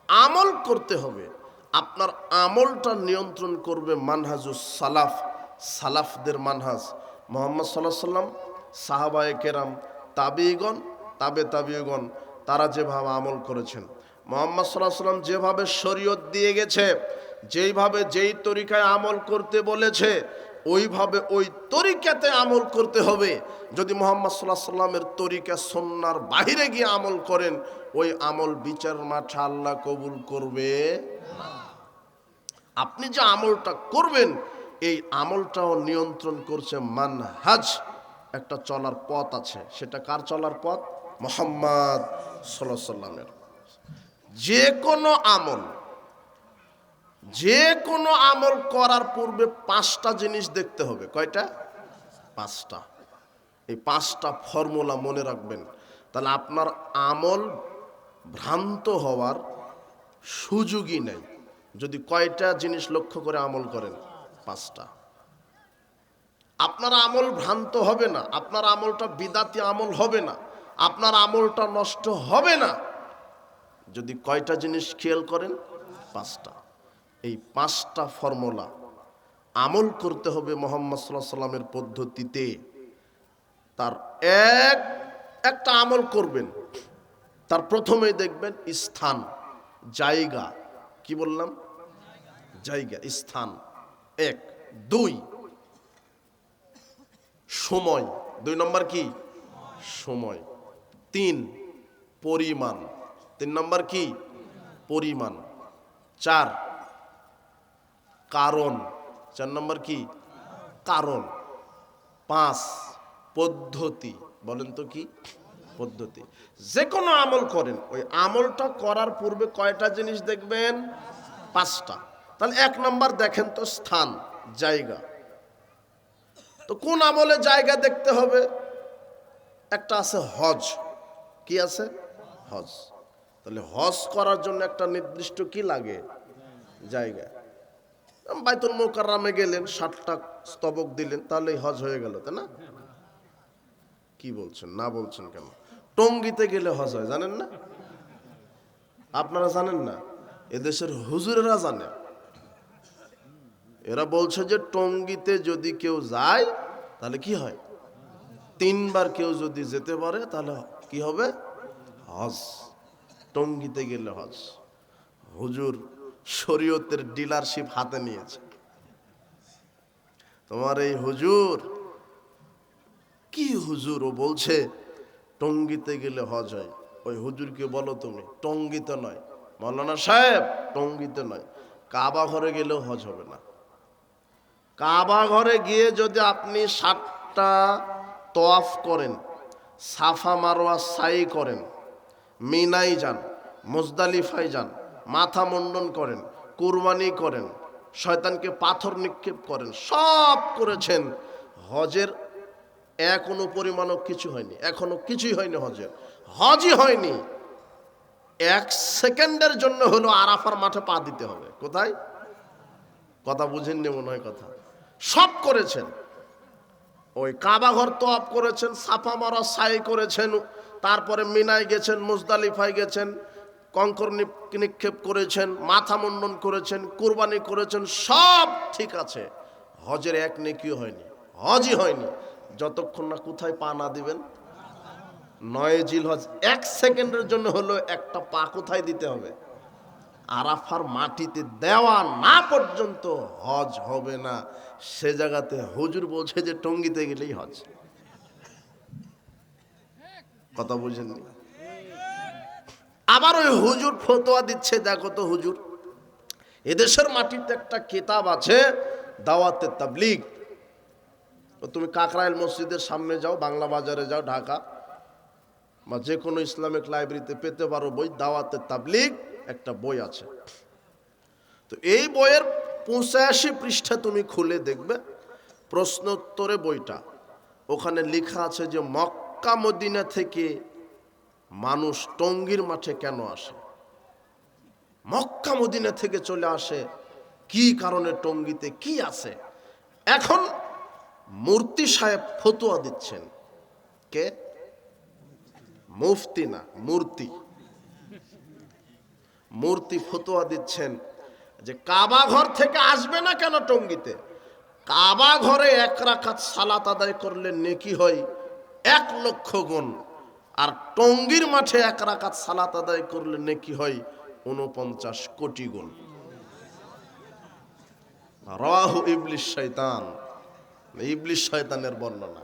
আমল করতে হবে। আপনার আমলটা নিয়ন্ত্রণ করবে মানহাজুস সালাফ, সালাফদের মানহাজ। মুহাম্মদ সাল্লাল্লাহু আলাইহি ওয়াসাল্লাম, সাহাবায়ে কেরাম, তাবিঈগণ, তাবিঈগণ, তারা যেভাবে আমল করেছেন, মুহাম্মদ সাল্লাল্লাহু আলাইহি ওয়াসাল্লাম যেভাবে শরীয়ত দিয়ে গেছে, যেইভাবে যেই তরিকায় আমল করতে বলেছে, ওইভাবে ওই তরিকাতে আমল করতে হবে। যদি মুহাম্মদ সাল্লাল্লাহু আলাইহি ওয়াসাল্লামের তরিকা সুন্নাহর বাইরে গিয়ে আমল করেন, ওই আমল বিচার মাঠে আল্লাহ কবুল করবে না। আপনি যে আমলটা করবেন, এই আমলটাও নিয়ন্ত্রণ করছে মানহাজ, একটা চলার পথ আছে। সেটা কার চলার পথ? মুহাম্মদ সাল্লাল্লাহু আলাইহি ওয়াসাল্লামের। যে কোনো আমল করার পূর্বে 5টা জিনিস দেখতে হবে। কয়টা? 5টা। এই 5টা ফর্মুলা মনে রাখবেন, তাহলে আপনার আমল ভ্রান্ত হওয়ার সুযোগই নেই। যদি কয়টা জিনিস লক্ষ্য করে আমল করেন? 5টা। আপনার আমল ভ্রান্ত হবে না, আপনার আমলটা বিদাতি আমল হবে না, আপনার আমলটা নষ্ট হবে না যদি কয়টা জিনিস খেয়াল করেন? 5টা। এই 5টা ফর্মুলা আমল করতে হবে মুহাম্মদ সাল্লাল্লাহু আলাইহি সাল্লামের পদ্ধতিতে। তার একটা আমল করবেন, তার প্রথমেই দেখবেন স্থান, জায়গা। কি বললাম? জায়গা, স্থান 1। 2 সময়, 2 নম্বর কি? সময়। 3 পরিমাণ, 3 নম্বর কি? পরিমাণ। 4 কারণ, 4 নম্বর কি? কারণ। 5 পদ্ধতি। বলেন তো কি? পদ্ধতি। যে কোনো আমল করেন, ওই আমলটা করার পূর্বে কয়টা জিনিস দেখবেন? 5টা। তাহলে 1 নম্বর দেখেন তো স্থান, জায়গা। তো কোন আমলে জায়গা দেখতে হবে? একটা আছে হজ। কি আছে? হজ। তাহলে হজ করার জন্য একটা নির্দিষ্ট কি লাগে? জায়গা। বাইতুল মুকাররমে গেলেন, 60টা স্তবক দিলেন, তাহলেই হজ হয়ে গেল, তাই না? কি বলছেন? না বলছেন কেন? টঙ্গিতে গেলে হজ হয়, জানেন না? আপনারা জানেন না? এদেশের হুজুরেরা জানে। এরা বলছে যে টঙ্গিতে যদি কেউ যায় তাহলে কি হয়? 3 বার কেউ যদি যেতে পারে তাহলে কি হবে? হজ। টঙ্গিতে গেলে হজ। হুজুর শরীয়তের ডিলারশিপ হাতে নিয়েছে। তোমার এই হুজুর কি হুজুর? ও বলছে টঙ্গিতে গেলে হজ হয়। ওই হুজুরকে বলো তুমি, টঙ্গিতে নয় মাওলানা সাহেব, টঙ্গিতে নয়, কাবা ঘরে গেলেও হজ হবে না। কাবা ঘরে গিয়ে যদি আপনি 7টা তওয়াফ করেন, সাফা মারওয়া সাই করেন, মিনাই যান, মুজদালিফায় যান, মাথা মুন্ডন করেন, কুরবানি করেন, শয়তানকে পাথর নিক্ষেপ করেন, সব করেছেন, হজের কোনো পরিমাণও কিছু হয়নি, এখনো কিছুই হয়নি। হজই হয়নি। 1 সেকেন্ডের জন্য হলো আরাফার মাঠে পা দিতে হবে। কোথায়? কথা বুঝেননি মনে হয় কথা। সব করেছেন, ওই কাবা ঘর তওয়াফ করেছেন, সাফা মারা সাই করেছেন, তারপরে মিনায় গেছেন, মুজদালিফায় গেছেন, কঙ্কর নিক্ষেপ করেছেন, মাথা মুন্ডন করেছেন, কুরবানি করেছেন, সব ঠিক আছে। হজের 1 নেকিও হয়নি, হজই হয়নি যতক্ষণ না কোথায় পা না দিবেন? 9 জিলহজ। 1 সেকেন্ডের জন্য হলো একটা পা কোথায় দিতে হবে? আরাফার মাটিতে দেওয়া না পর্যন্ত হজ হবে না। সে জায়গাতে হুজুর বলছে যে টঙ্গিতে গেলেই হজ। কথা বুঝেননি? আবার ওই হুজুর ফতোয়া দিচ্ছে, দেখো তো হুজুর, এদেশের মাটিতে একটা কিতাব আছে দাওয়াতে তাবলীগ। তুমি কাকরাইল মসজিদের সামনে যাও, বাংলা বাজারে যাও, ঢাকা, বা যে কোনো ইসলামিক লাইব্রেরিতে পেতে পারো বই, দাওয়াতে তাবলীগ একটা বই আছে। তো এই বইয়ের 85 পৃষ্ঠা তুমি খুলে দেখবে, প্রশ্নোত্তরে বইটা, ওখানে লেখা আছে যে মক্কা মদিনা থেকে মানুষ টঙ্গীর মাঠে কেন আসে, মক্কা মদিনা থেকে চলে আসে কি কারণে, টঙ্গীতে কি আছে। এখন মুফতি সাহেব ফতোয়া দিচ্ছেন। কে? মুফতি না, মূর্তি। মূর্তি ফতোয়া দিচ্ছেন যে কাবা ঘর থেকে আসবে না কেন টঙ্গীতে? কাবা ঘরে 1 রাকাত সালাত আদায় করলে নেকি হয় 1 লক্ষ গুণ, আর টঙ্গীর মাঠে 1 রাকাত সালাত আদায় করলে নেকি হয় 49 কোটি গুণ। রাহু ইবলিস শয়তান, ইবলিস শয়তানের বর্ণনা।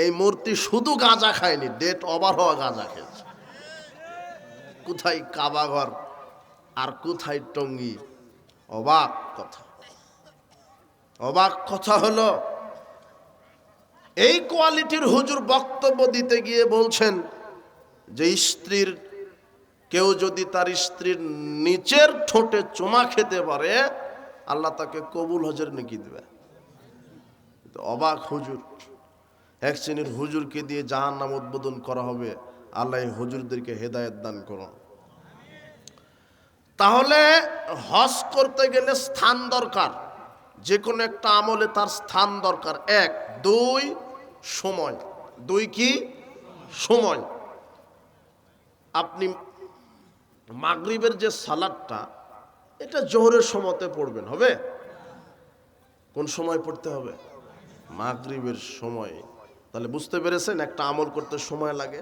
এই মূর্তি শুধু গাঁজা খায়নি, ডেট ওভার হওয়া গাঁজা খেয়েছে। কোথায় কাবা ঘর আর কোথায় টঙ্গী? অবাক কথা। অবাক কথা হলো, এই কোয়ালিটির হুজুর বক্তব্য দিতে গিয়ে বলছেন যে স্ত্রীর, কেউ যদি তার স্ত্রীর নিচের ঠোঁটে চুমা খেতে পারে আল্লাহ তাকে কবুল হজের নেকি দেবে। অবাক হুজুর। 1 শ্রেণীর হুজুরকে দিয়ে জাহান্নাম উদ্বোধন করা হবে। আল্লাহ হুজুরদেরকে হেদায়েত দান করুন। তাহলে হজ করতে গেলে স্থান দরকার। যে কোনো একটা আমলে তার স্থান দরকার। এক, দুই সময়। দুই কি? সময়। আপনি মাগরিবের যে সালাদটা, এটা জোহরের সময়তে পড়বেন, হবে? কোন সময় পড়তে হবে? মাগরিবের সময়ে। তাহলে বুঝতে পেরেছেন একটা আমল করতে সময় লাগে।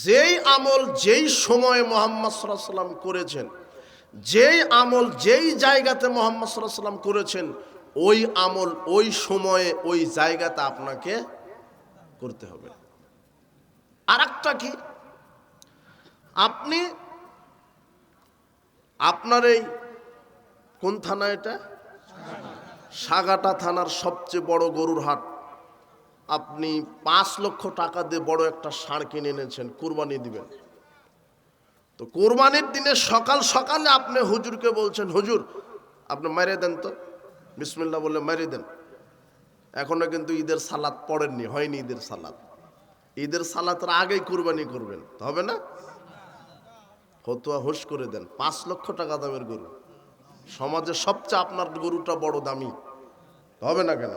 যেই আমল যেই সময়ে মুহাম্মদ সাল্লাল্লাহু আলাইহি সাল্লাম করেছেন, যেই আমল যেই জায়গাতে মুহাম্মদ সাল্লাল্লাহু আলাইহি সাল্লাম করেছেন, ওই আমল ওই সময়ে ওই জায়গাতে আপনাকে করতে হবে। আর একটা কি, আপনি আপনার এই কোন থানা এটা? সাগাটা থানার সবচেয়ে বড় গরুর হাট। আপনি 5 লক্ষ টাকা দিয়ে বড় একটা ষাঁড় কিনে এনেছেন, কুরবানি দিবেন। তো কুরবানির দিনে সকাল সকালে আপনি হুজুরকে বলছেন, হুজুর আপনি মেরে দেন তো, বিসমিল্লাহ বলে মেরে দেন। এখনো কিন্তু ঈদের সালাত পড়েননি, হয়নি ঈদের সালাত। ঈদের সালাতের আগেই কুরবানি করবেন, হবে না? ফতোয়া হুশ করে দেন। 5 লক্ষ টাকা দামের গরু, সমাজে সবচেয়ে আপনার গরুটা বড় দামি, হবে না কেন?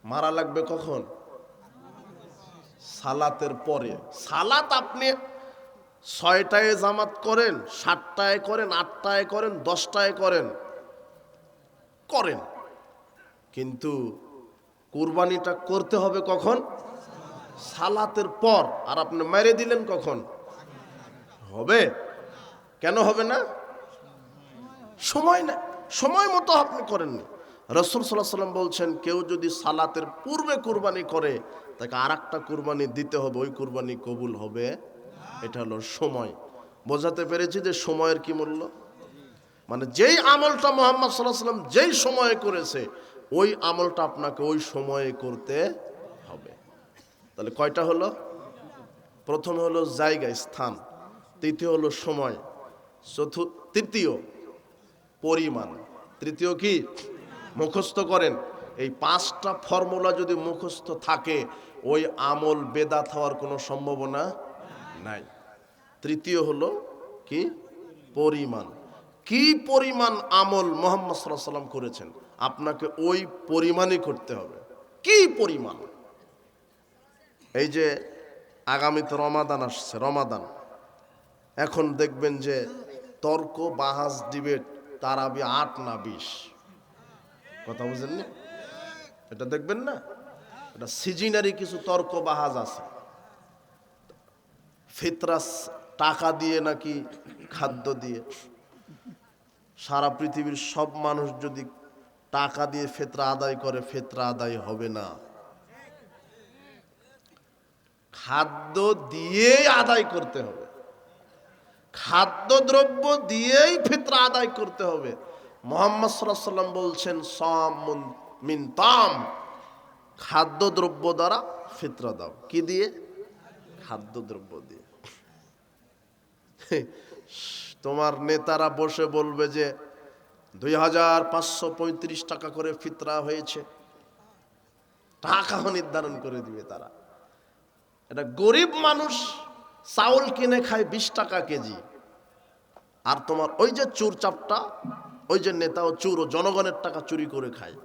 মারা লাগবে কখন? সালাতের পরে। সালাত আপনি 6টায় জামাত করেন, 7টায় করেন, 8টায় করেন, 10টায় করেন, করেন, কিন্তু কুরবানিটা করতে হবে কখন? সালাতের পর। আর আপনি মেরে দিলেন কখন? হবে? কেন হবে না? সময় না, সময় মতো আপনি করেননি। রাসূল সাল্লাল্লাহু আলাইহি সাল্লাম বলছেন, কেউ যদি সালাতের পূর্বে কুরবানি করে, তাকে আরেকটা কুরবানি দিতে হবে, ওই কুরবানি কবুল হবে। এটা হলো সময়। বোঝাতে পেরেছি যে সময়ের কি মূল্য। মানে যেই আমলটা মুহাম্মদ সাল্লাল্লাহু আলাইহি সাল্লাম যেই সময়ে করেছে, ওই আমলটা আপনাকে ওই সময়ে করতে হবে। তাহলে কয়টা হলো? প্রথম হলো জায়গা, স্থান। দ্বিতীয় হলো সময়। তৃতীয় পরিমাণ। তৃতীয় কি? মুখস্থ করেন। এই 5টা ফর্মুলা যদি মুখস্থ থাকে, ওই আমল বেদাত হওয়ার কোনো সম্ভাবনা নাই। তৃতীয় হলো কি? পরিমাণ। কি পরিমাণ আমল মুহাম্মদ সাল্লাল্লাহু আলাইহি সাল্লাম করেছেন, আপনাকে ওই পরিমাণই করতে হবে। কি পরিমাণ? এই যে আগামীতে রমাদান আসছে, রমাদান, এখন দেখবেন যে তর্ক বাহাস ডিবেট, তারাবি 8 না 20, কথা বুঝেন না? এটা দেখবেন না, এটা সিজনারি কিছু তর্ক বাহাজ আছে। ফিতরাস টাকা দিয়ে নাকি খাদ্য দিয়ে। সারা পৃথিবীর সব মানুষ যদি টাকা দিয়ে ফিতরা আদায় করে, ফিতরা আদায় হবে না। খাদ্য দিয়েই আদায় করতে হবে, খাদ্যদ্রব্য দিয়েই ফিতরা আদায় করতে হবে। মুহাম্মদ সাল্লাল্লাহু আলাইহি সাল্লাম বলছেন, সামুন মিন তাম, খাদ্যদ্রব্য দ্বারা ফিতরা দাও। কি দিয়ে? খাদ্যদ্রব্য দিয়ে। তোমার নেতারা বসে বলবে যে 2535 টাকা করে ফিতরা হয়েছে, টাকাও নির্ধারণ করে দিবে তারা। এটা গরিব মানুষ চাউল কিনে খায় 20 টাকা কেজি, আর তোমার ওই যে চুর চাপটা, ওই যে নেতা ও চুর ও জনগণের টাকা চুরি করে খায়,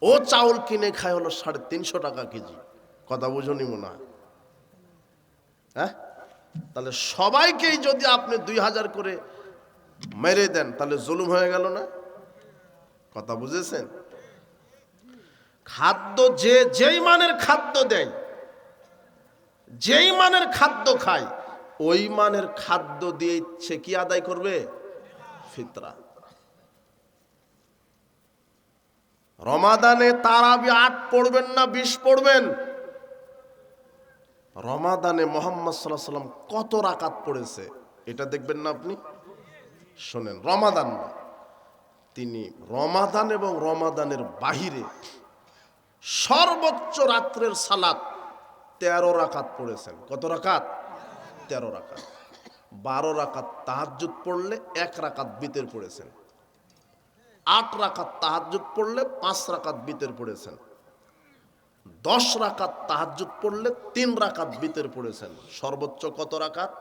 ও চাউল কিনে খায় হলো 350 টাকা কেজি। কথা বুঝুনি মনে হয়? হ্যাঁ, তাহলে সবাইকেই যদি আপনি 2000 করে মেরে দেন, তাহলে জুলুম হয়ে গেল না? কথা বুঝেছেন? খাদ্য যেই মানের খাদ্য দেয়, যেই মানের খাদ্য খায়, ওই মানের খাদ্য দিয়ে সে কি আদায় করবে? ফিতরা। রমাদানে তারাবি 8 পড়বেন না 20 পড়বেন? রমাদানে মুহাম্মদ সাল্লাল্লাহু আলাইহি সাল্লাম কত রাকাত পড়েছে এটা দেখবেন না আপনি? শোনেন, রমাদান না, তিনি রমাদান এবং রমাদানের বাহিরে সর্বোচ্চ রাত্রের সালাত 13 রাকাত পড়েছেন। কত রাকাত? 13 রাকাত। 12 রাকাত তাহাজ্জুদ পড়লে 1 রাকাত বিতর পড়েছেন। 8 রাকাত তাহাজ্জুদ পড়লে 5 রাকাত বিতর পড়েছেন। 10 রাকাত তাহাজ্জুদ পড়লে 3 রাকাত বিতর পড়েছেন। সর্বোচ্চ কত রাকাত?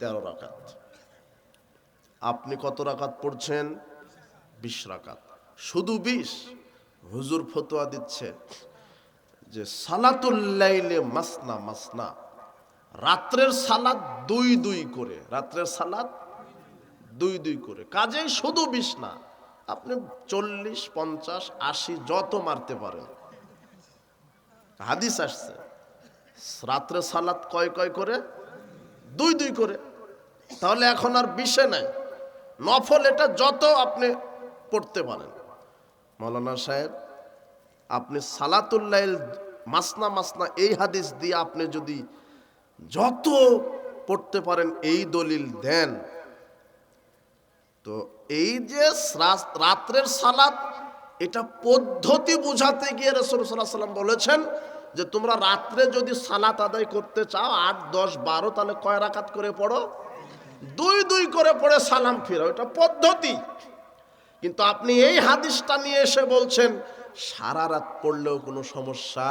13 রাকাত। আপনি কত রাকাত পড়ছেন? 20 রাকাত, শুধু 20। হুজুর ফতোয়া দিচ্ছে যে সালাতুল লাইলে মাসনা মাসনা, রাত্রের সালাত 2 করে, রাত্রের সালাত 2 করে, কাজেই শুধু 20 না, আপনি 40, 50, 80 যত মারতে পারেন। হাদিস আসছে রাত্রে সালাত কয় করে? 2 করে। তাহলে এখন আর 20 নাই, নফল এটা যত আপনি পড়তে পারেন। মৌলানা সাহেব, আপনি সালাতুল লাইল মাসনা মাসনা এই হাদিস দিয়ে আপনি যদি যত পড়তে পারেন এই দলিল দেন, তো এই যে রাত্রের সালাত, এটা পদ্ধতি বুঝাতে গিয়ে রাসূল সাল্লাল্লাহু আলাইহি ওয়াসাল্লাম বলেছেন যে তোমরা রাত্রে যদি সালাত আদায় করতে চাও 8, 10, 12, তাহলে কয় রাকাত করে পড়ো? 2 করে পড়ে সালাম ফিরাও, এটা পদ্ধতি। কিন্তু আপনি এই হাদিসটা নিয়ে এসে বলছেন সারা রাত পড়লেও কোনো সমস্যা,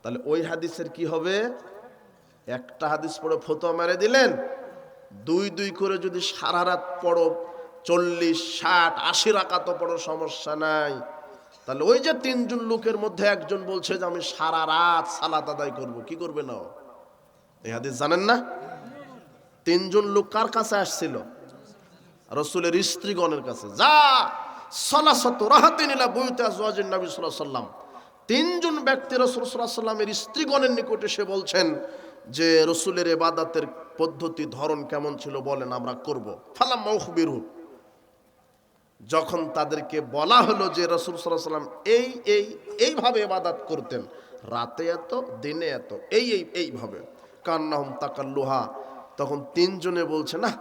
তাহলে ওই হাদিসের কি হবে? একটা হাদিস পড়ে ফতোয়া মেরে দিলেন, 2 করে যদি সারা রাত পড়ো, 40, 60, 80 রাকাতও পড়ো, সমস্যা নাই। তাহলে ওই যে 3 জন লোকের মধ্যে একজন বলছে যে আমি সারা রাত সালাত আদায় করব, কি করবে না? এই হাদিস জানেন না? 3 জন লোক কার কাছে আসছিল? রাসূলের স্ত্রীগণের কাছে। যা সালাসাতু রাহাতিন ইলা বুয়ুতি আজওয়াজিন নবী সাল্লাল্লাহু আলাইহি ওয়াসাল্লাম, 3 জন ব্যক্তি রাসূল সাল্লাল্লাহু আলাইহি ওয়াসাল্লামের স্ত্রীগণের নিকটে এসে বলছেন যে রাসূলের ইবাদতের পদ্ধতি ধরন কেমন ছিল বলেন, আমরা করব। ফালাম মাউখবিরু, যখন তাদেরকে বলা হলো যে রাসূল সাল্লাল্লাহু আলাইহি ওয়াসাল্লাম এইভাবে ইবাদত করতেন, রাতে এত, দিনে এত, এইভাবে, কান্নাহুম তাকাল্লুহা, তখন 3 জনে বলছে না,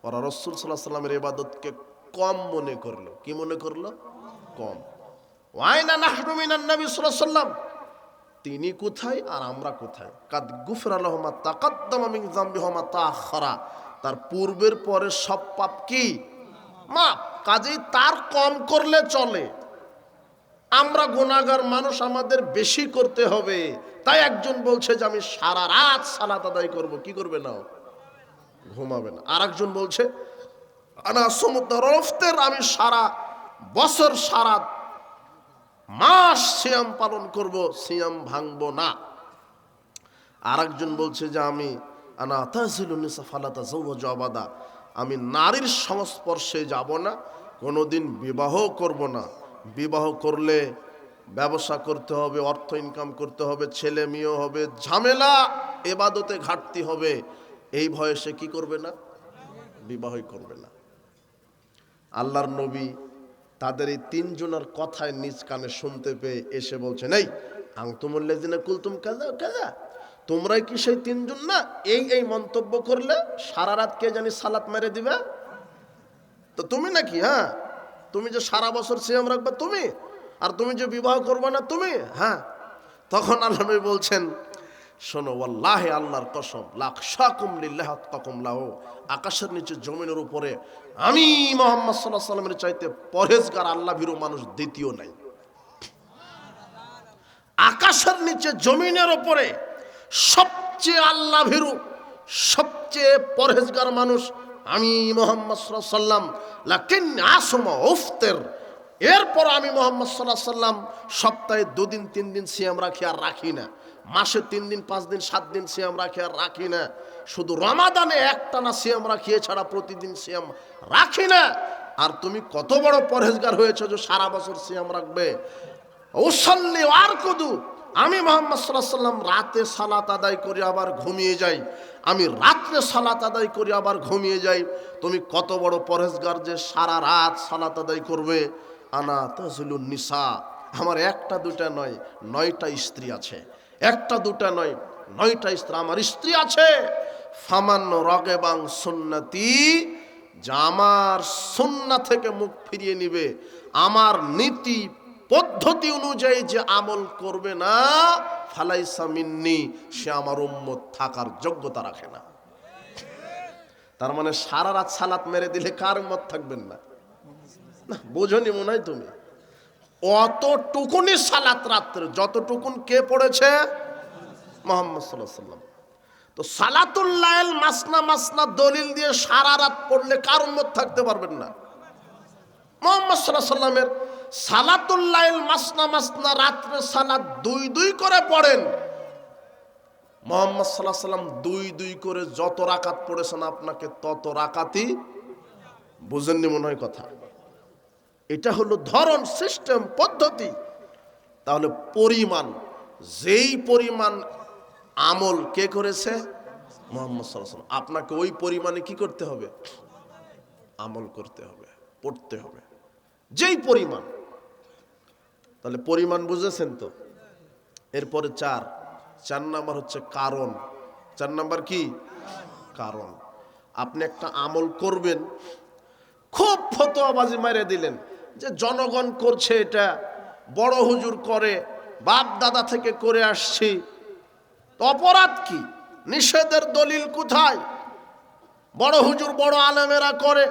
ওরা রাসূল সাল্লাল্লাহু আলাইহি ওয়াসাল্লামের ইবাদতকে কম মনে করলো। কি মনে করলো? কম। ওয়াইনা নাহনু মিনান নবী সাল্লাল্লাহু আলাইহি ওয়াসাল্লাম, তিনি কোথায় আর আমরা কোথায়? কাদ গুফরা লাহুম মা তাকাদ্দামা মিন যামবিহিম মা তাআখারা, তার পূর্বের পরের সব পাপ কি মাপ, কাজেই তার কম করলে চলে। আমরা গুনাহগার মানুষ, আমাদের বেশি করতে হবে। তাই একজন বলছে যে আমি সারা রাত সালাত আদায় করব, কি করবে না? ঘুমাবে না। আর একজন বলছে আনা সমুদ্রফতের, আমি সারা বছর সারা মাস সিয়াম পালন করব, সিয়াম ভাঙবো না। আর একজন বলছে যে আমি আনা তাজিলুন নিসা ফালা তাযাওয়াজু আবাদা, আমি নারীর সংস্পর্শে যাব না, কোনোদিন বিবাহ করব না। বিবাহ করলে ব্যবসা করতে হবে, অর্থ ইনকাম করতে হবে, ছেলে মেয়ে হবে, ঝামেলা, ইবাদতে ঘাটতি হবে, এই ভয়ে সে কি করবে না? বিবাহই করবে না। আল্লাহর নবী তাদের এই 3 জনের কথায় নিজ কানে শুনতে পেয়ে এসে বলছেন, এই আনতুমুল্লাযিনা কুলতুম কাযা কাযা, তোমরাই কি সেই 3 জন না? এই মন্তব্য করলে সারা রাত কে জানি সালাত মেরে দিবে, তো তুমি নাকি? হ্যাঁ, তুমি যে সারা বছর সিয়াম রাখবে তুমি, আর তুমি যে বিবাহ করবে না তুমি? হ্যাঁ। তখন আল্লাহ নবী বলছেন, শোনো, ওয়াল্লাহি, আল্লাহর কসম, লাখশাকুম লিল্লাহি আতকাকুম লাহু, আকাশের নিচে জমিনের উপরে আমি মুহাম্মদ সাল্লাল্লাহু আলাইহি ওয়াসাল্লামের চাইতে পরহেজগার আল্লাহ ভীরু মানুষ দ্বিতীয় নাই। আকাশের নিচে জমিনের উপরে সবচেয়ে আল্লাহ ভীরু, সবচেয়ে পরহেজগার মানুষ আমি মুহাম্মদ সাল্লাল্লাহু আলাইহি ওয়াসাল্লাম। লাকিন আসমা উফতির, এরপর আমি মুহাম্মদ সাল্লাল্লাহু আলাইহি ওয়াসাল্লাম সপ্তাহে 2 দিন 3 দিন সিয়াম রাখি আর রাখি না, মাসে 3 দিন 5 দিন 7 দিন সিয়াম রাখি আর রাখি না, শুধু রমাদানে একটানা সিয়াম রাখি, এছাড়া প্রতিদিন সিয়াম রাখি না। আর তুমি কত বড় পরহেজগার হয়েছো যে সারা বছর সিয়াম রাখবে? উসাল্লি আর কুদু, আমি মুহাম্মদ সাল্লাল্লাহু আলাইহি ওয়াসাল্লাম রাতে সালাত আদায় করি আবার ঘুমিয়ে যাই, আমি রাত্রে সালাত আদায় করি আবার ঘুমিয়ে যাই। তুমি কত বড় পরহেজগার যে সারা রাত সালাত আদায় করবে? আনা তাজলুন নিসা, আমার একটা দুটা নয় 9টা স্ত্রী আছে, একটা দুটা নয় 9টা স্ত্রী, আমার স্ত্রী আছে। ফামান রাগিবাং সুন্নতি, যা আমার সুন্নাহ থেকে মুখ ফিরিয়ে নিবে, আমার নীতি পদ্ধতি অনুযায়ী যে আমল করবে না, ফালাইসা মিন্নি, সে আমার উম্মত থাকার যোগ্যতা রাখে না। তার মানে সারা রাত সালাত মেরে দিলে কার উম্মত থাকবেন না? বোঝনি মনে হয় তুমি? অতটুকুনি সালাত রাত্রে যতটুকুন কে পড়েছে? মুহাম্মদ সাল্লাল্লাহু আলাইহি ওয়াসাল্লাম। তো সালাতুল লাইল মাসনা মাসনা দলিল দিয়ে সারা রাত পড়লে কার উম্মত থাকতে পারবেন না? মুহাম্মদ সাল্লাল্লাহু আলাইহি সাল্লামের সালাতুল লাইল মাসনা মাসনা, রাত্রে সালাত দুই দুই করে পড়েন। মুহাম্মদ সাল্লাল্লাহু আলাইহি সাল্লাম দুই দুই করে যত রাকাত পড়েছেন আপনাকে তত রাকাতই, বুঝেননি মনে হয় কথা। এটা হলো ধরন, সিস্টেম, পদ্ধতি। তাহলে পরিমাণ, যেই পরিমাণ আমল কে করেছে? মুহাম্মদ সাল্লাল্লাহু আলাইহি ওয়াসাল্লাম। আপনাকে ওই পরিমাণে কি করতে হবে? আমল করতে হবে, পড়তে হবে, যেই পরিমাণ। তাহলে পরিমাণ বুঝেছেন তো। এরপরে চার নাম্বার হচ্ছে কারণ। 4 নাম্বার কি? কারণ। আপনি একটা আমল করবেন, খুব ফতোয়াবাজি মেরে দিলেন যে জনগণ করছে, এটা বড় হুজুর করে, বাপ দাদা থেকে করে আসছি, তো অপরাধ কি? নিষেধের দলিল কোথায়? বড় হুজুর বড় আলেমেরা করে,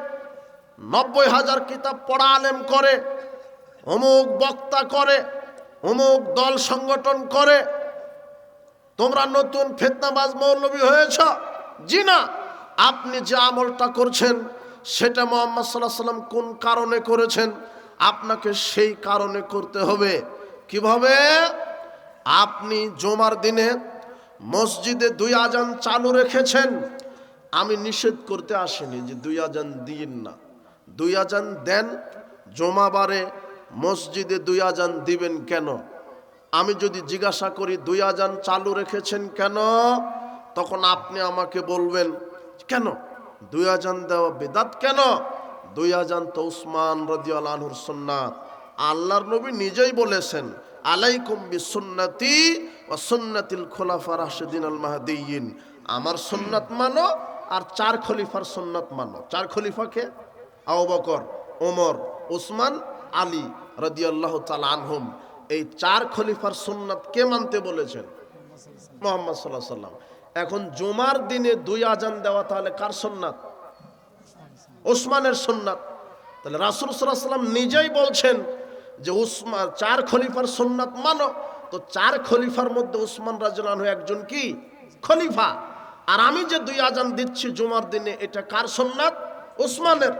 90,000 কিতাব পড়া আলেম করে, অমুক বক্তা করে, অমুক দল সংগঠন করে, তোমরা নতুন ফিতনাবাজ মৌলবী হয়েছ। জি না, আপনি যে আমলটা করছেন সেটা মুহাম্মদ সাল্লাল্লাহু আলাইহি ওয়াসাল্লাম কোন কারণে করেছেন, আপনাকে সেই কারণে করতে হবে। কিভাবে? আপনি জুমার দিনে মসজিদে 2 আজান চালু রেখেছেন, আমি নিষেধ করতে আসিনি যে 2 আজান দিন না, 2 আজান দেন। জুমাবারে মসজিদে 2 আজান দিবেন কেন? আমি যদি জিজ্ঞাসা করি 2 আজান চালু রেখেছেন কেন, তখন আপনি আমাকে বলবেন কেন 2 আজান দেওয়া বিদআত? কেন 2 আজান তো উসমান রাদিয়াল্লাহু আনহুর সুন্নাত। আল্লাহর নবী নিজেই বলেছেন, আলাইকুম বিসুন্নতি ওয়া সুন্নাতিল খুলাফা রাশিদিন আল মাহদিয়িন। আমার সুন্নাত মানো আর 4 খলিফার সুন্নাত মানো। 4 খলিফাকে? আবু বকর, ওমর, উসমান, আলী রাদিয়াল্লাহু তাআলা আনহুম। এই 4 খলিফার সুন্নাত কে মানতে বলেছেন? মুহাম্মদ সাল্লাল্লাহু আলাইহি ওয়াসাল্লাম। এখন জুমার দিনে 2 আজান দেওয়া তাহলে কার সুন্নাত? উসমানের সুন্নাত। তাহলে রাসূল সাল্লাল্লাহু আলাইহি ওয়াসাল্লাম নিজেই বলছেন যে উসমান 4 খলিফার সুন্নাত মানো। তো 4 খলিফার মধ্যে উসমান রাদিয়াল্লাহু আনহু একজন কি? খলিফা। আর আমি যে 2 আজান দিচ্ছি জুমার দিনে, এটা কার সুন্নাত? উসমানের।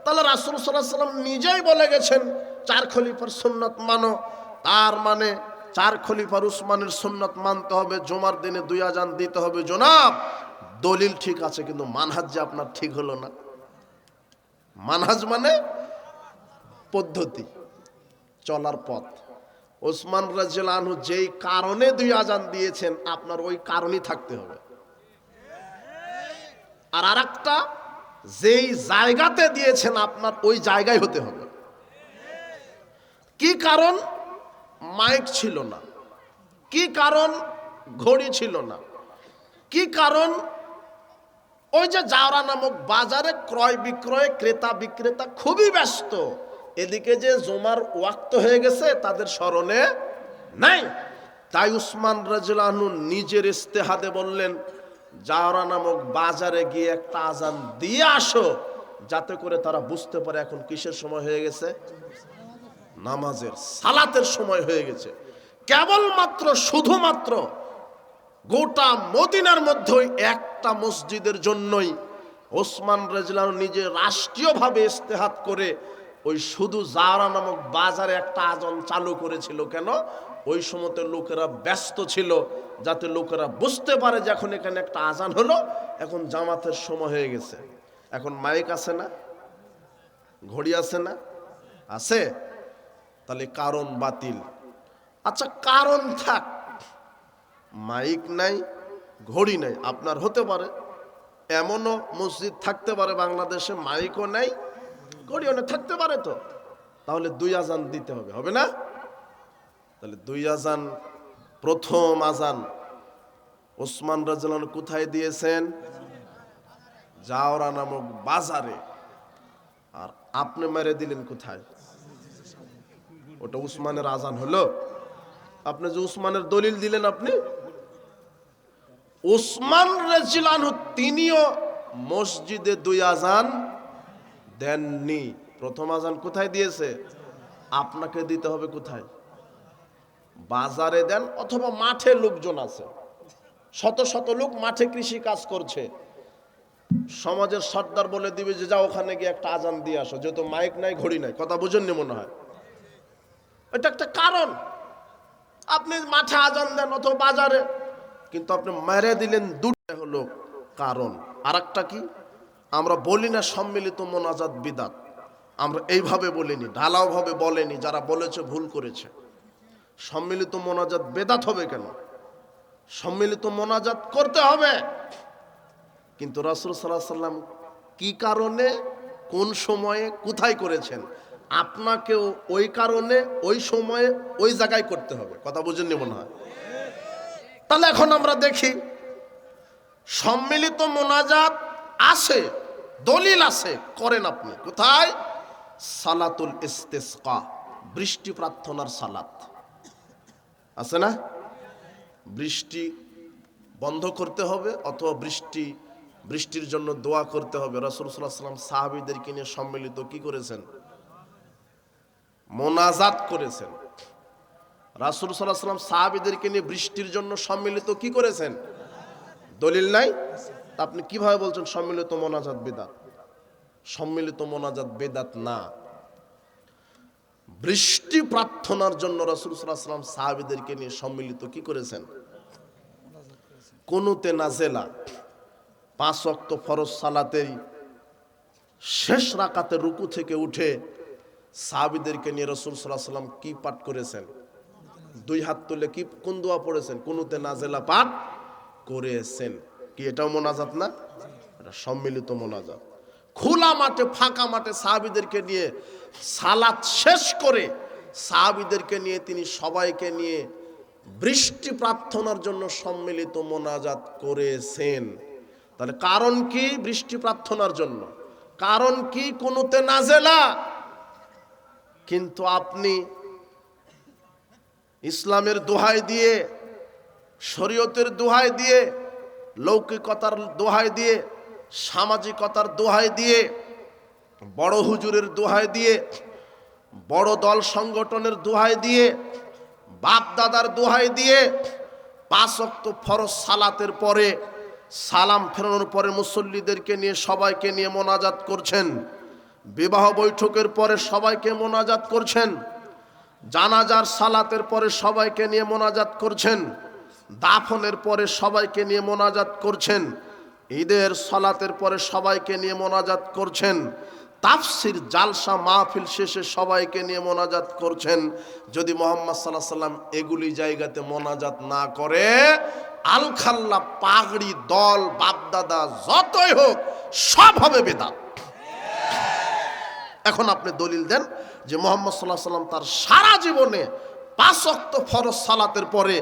তাহলে রাসূল সাল্লাল্লাহু আলাইহি ওয়াসাল্লাম নিজেই বলে গেছেন 4 খলিফার সুন্নাত মানো, তার মানে 4 খলিফার উসমানের সুন্নাত মানতে হবে, জুমার দিনে 2 আজান দিতে হবে। জনাব, দলিল ঠিক আছে, কিন্তু মানহাজ যে আপনার ঠিক হলো না। মানহাজ মানে পদ্ধতি, চলার পথ। উসমান রাদিয়াল্লাহু আনহু যেই কারণে 2 আজান দিয়েছেন, আপনার ওই কারণই থাকতে হবে। আর আরেকটা, যেই জায়গাতে দিয়েছেন আপনার ওই জায়গায় হতে হবে। কি কারণ? মাইক ছিল না। কি কারণ? ঘড়ি ছিল না। কি কারণ? ওই যে জাওরা নামক বাজারে ক্রয় বিক্রয়, ক্রেতা বিক্রেতা খুবই ব্যস্ত, এদিকে যে জুমার ওয়াক্ত হয়ে গেছে তাদের স্মরণে নাই। তাই উসমান রাদিয়াল্লাহু আনহু নিজের ইস্তেহাদে বললেন, জাওরা নামক বাজারে গিয়ে একটা আজান দিয়ে আসো, যাতে করে তারা বুঝতে পারে এখন কিসের সময় হয়ে গেছে? নামাজের, সালাতের সময় হয়ে গেছে। কেবলমাত্র, শুধুমাত্র গোটা মদিনার মধ্যে একটা মসজিদের জন্যই ওসমান রাদিয়াল্লাহু আনহু নিজে রাষ্ট্রীয়ভাবে ইস্তেহাদ করে ওই শুধু জাওরা নামক বাজারে একটা আজান চালু করেছিল। কেন? ওই সময়তে লোকেরা ব্যস্ত ছিল, যাতে লোকেরা বুঝতে পারে যে এখন এখানে একটা আজান হলো, এখন জামাতের সময় হয়ে গেছে। এখন মাইক আছে না? ঘড়ি আছে না? আছে। তাহলে কারণ বাতিল। আচ্ছা, কারণ থাক, মাইক নাই, ঘড়ি নাই, আপনার হতে পারে। এমনও মসজিদ থাকতে পারে বাংলাদেশে মাইকও নাই, ঘড়িও নেই, থাকতে পারে। তো তাহলে 2 আজান দিতে হবে, হবে না? তাহলে 2 আজান, প্রথম আজান ওসমান রাদিয়াল্লাহু আনহু কোথায় দিয়েছেন? জাওরা নামক বাজারে। আর আপনি মেরে দিলেন কোথায়? ওটা উসমানের আজান হলো? আপনি যে উসমানের দলিল দিলেন, আপনি উসমান রাদিয়াল্লাহু আনহু তিনিও মসজিদে 2 আজান দেননি। প্রথম আজান কোথায় দিয়েছে? আপনাকে দিতে হবে কোথায়? বাজারে দেন, অথবা মাঠে লোকজন আছে, শত শত লোক মাঠে কৃষি কাজ করছে, সমাজের সর্দার বলে দিবে যে যাও ওখানে গিয়ে একটা আজান দিয়ে আসো, যেহেতু মাইক নাই ঘড়ি নাই। কথা বুঝেননি মনে হয়। এটা একটা কারণ। আপনি মাঠে আজান দেন অথবা বাজারে, কিন্তু আপনি মেরে দিলেন দুটো হলো কারণ। আর একটা কি, আমরা বলি না সম্মিলিত মোনাজাত বিদাত, আমরা এইভাবে বলিনি, ঢালাও ভাবে বলেনি, যারা বলেছে ভুল করেছে। সম্মিলিত মোনাজাত বেদাত হবে কেন? সম্মিলিত মোনাজাত করতে হবে, কিন্তু রাসূল সাল্লাল্লাহু আলাইহি সাল্লাম কি কারণে, কোন সময়ে, কোথায় করেছেন, আপনাকেও ওই কারণে, ওই সময়ে, ওই জায়গায় করতে হবে। কথা বুঝেননি মনে হয়। তাহলে এখন আমরা দেখি সম্মিলিত মোনাজাত আছে, দলিল আছে, করেন আপনি। কোথায়? সালাতুল ইস্তিসকা, বৃষ্টি প্রার্থনার সালাত আছে না? বৃষ্টি বন্ধ করতে হবে অথবা বৃষ্টির জন্য দোয়া করতে হবে। রাসূল সাল্লাল্লাহু আলাইহি ওয়াসাল্লাম সাহাবীদেরকে নিয়ে সম্মিলিত কি করেছেন? মোনাজাত করেছেন। রাসূল সাল্লাল্লাহু আলাইহি ওয়াসাল্লাম সাহাবীদেরকে নিয়ে বৃষ্টির জন্য সম্মিলিত কি করেছেন? দলিল নাই? তা আপনি কিভাবে বলছেন সম্মিলিত মোনাজাত বেদাত? সম্মিলিত মোনাজাত বেদাত না। বৃষ্টি প্রার্থনার জন্য রাসূল সাল্লাল্লাহু আলাইহি ওয়াসাল্লাম সাহাবীদেরকে নিয়ে সম্মিলিত কি করেছেন? কুনুতে নাজেলা, 5 ওয়াক্ত ফরজ সালাতেই শেষ রাকাতে রুকু থেকে উঠে সাহাবীদেরকে নিয়ে রাসূল সাল্লাল্লাহু আলাইহি ওয়াসাল্লাম কি পাঠ করেছেন? 2 হাত তুলে কি কোন দোয়া পড়েছেন? কুনুতে নাজেলা পাঠ করেছেন। কি এটাও মোনাজাত না? এটা সম্মিলিত মোনাজাত। খোলা মাঠে, ফাঁকা মাঠে সাহাবীদেরকে নিয়ে সালাত শেষ করে সাহাবীদেরকে নিয়ে তিনি সবাইকে নিয়ে বৃষ্টি প্রার্থনার জন্য সম্মিলিত মোনাজাত করেছেন। তাহলে কারণ কি? বৃষ্টি প্রার্থনার জন্য। কারণ কি? কুনুতে নাজেলা। কিন্তু আপনি ইসলামের দোহাই দিয়ে, শরীয়তের দোহাই দিয়ে, লৌকিকতার দোহাই দিয়ে, সামাজিকতার দোহাই দিয়ে, বড় হুজুরের দোহাই দিয়ে, বড় দল সংগঠনের দোহাই দিয়ে, বাপ দাদার দোহাই দিয়ে 5 ওয়াক্ত ফরজ সালাতের পরে সালাম ফেরানোর পরে মুসল্লিদেরকে নিয়ে সবাইকে নিয়ে মোনাজাত করছেন। বিবাহ বৈঠকের পরে সবাইকে মোনাজাত করছেন। জানাজার সালাতের পরে সবাইকে নিয়ে মোনাজাত করছেন। দাফনের পরে সবাইকে নিয়ে মোনাজাত করছেন। ঈদের সালাতের পরে সবাইকে নিয়ে মোনাজাত করছেন। তাফসির জালসা মাহফিল শেষে সবাইকে নিয়ে মোনাজাত করছেন। যদি মুহাম্মদ সাল্লাল্লাহু আলাইহি সাল্লাম এগুলি জায়গাতে মোনাজাত না করে, আলখাল্লা, পাগড়ি, দল, বাপদাদা যতই হোক সব হবে বেদাত। এখন আপনি দলিল দেন যে মুহাম্মদ সাল্লাল্লাহু আলাইহি সাল্লাম তার সারা জীবনে 5 ওয়াক্ত ফরজ সালাতের পরে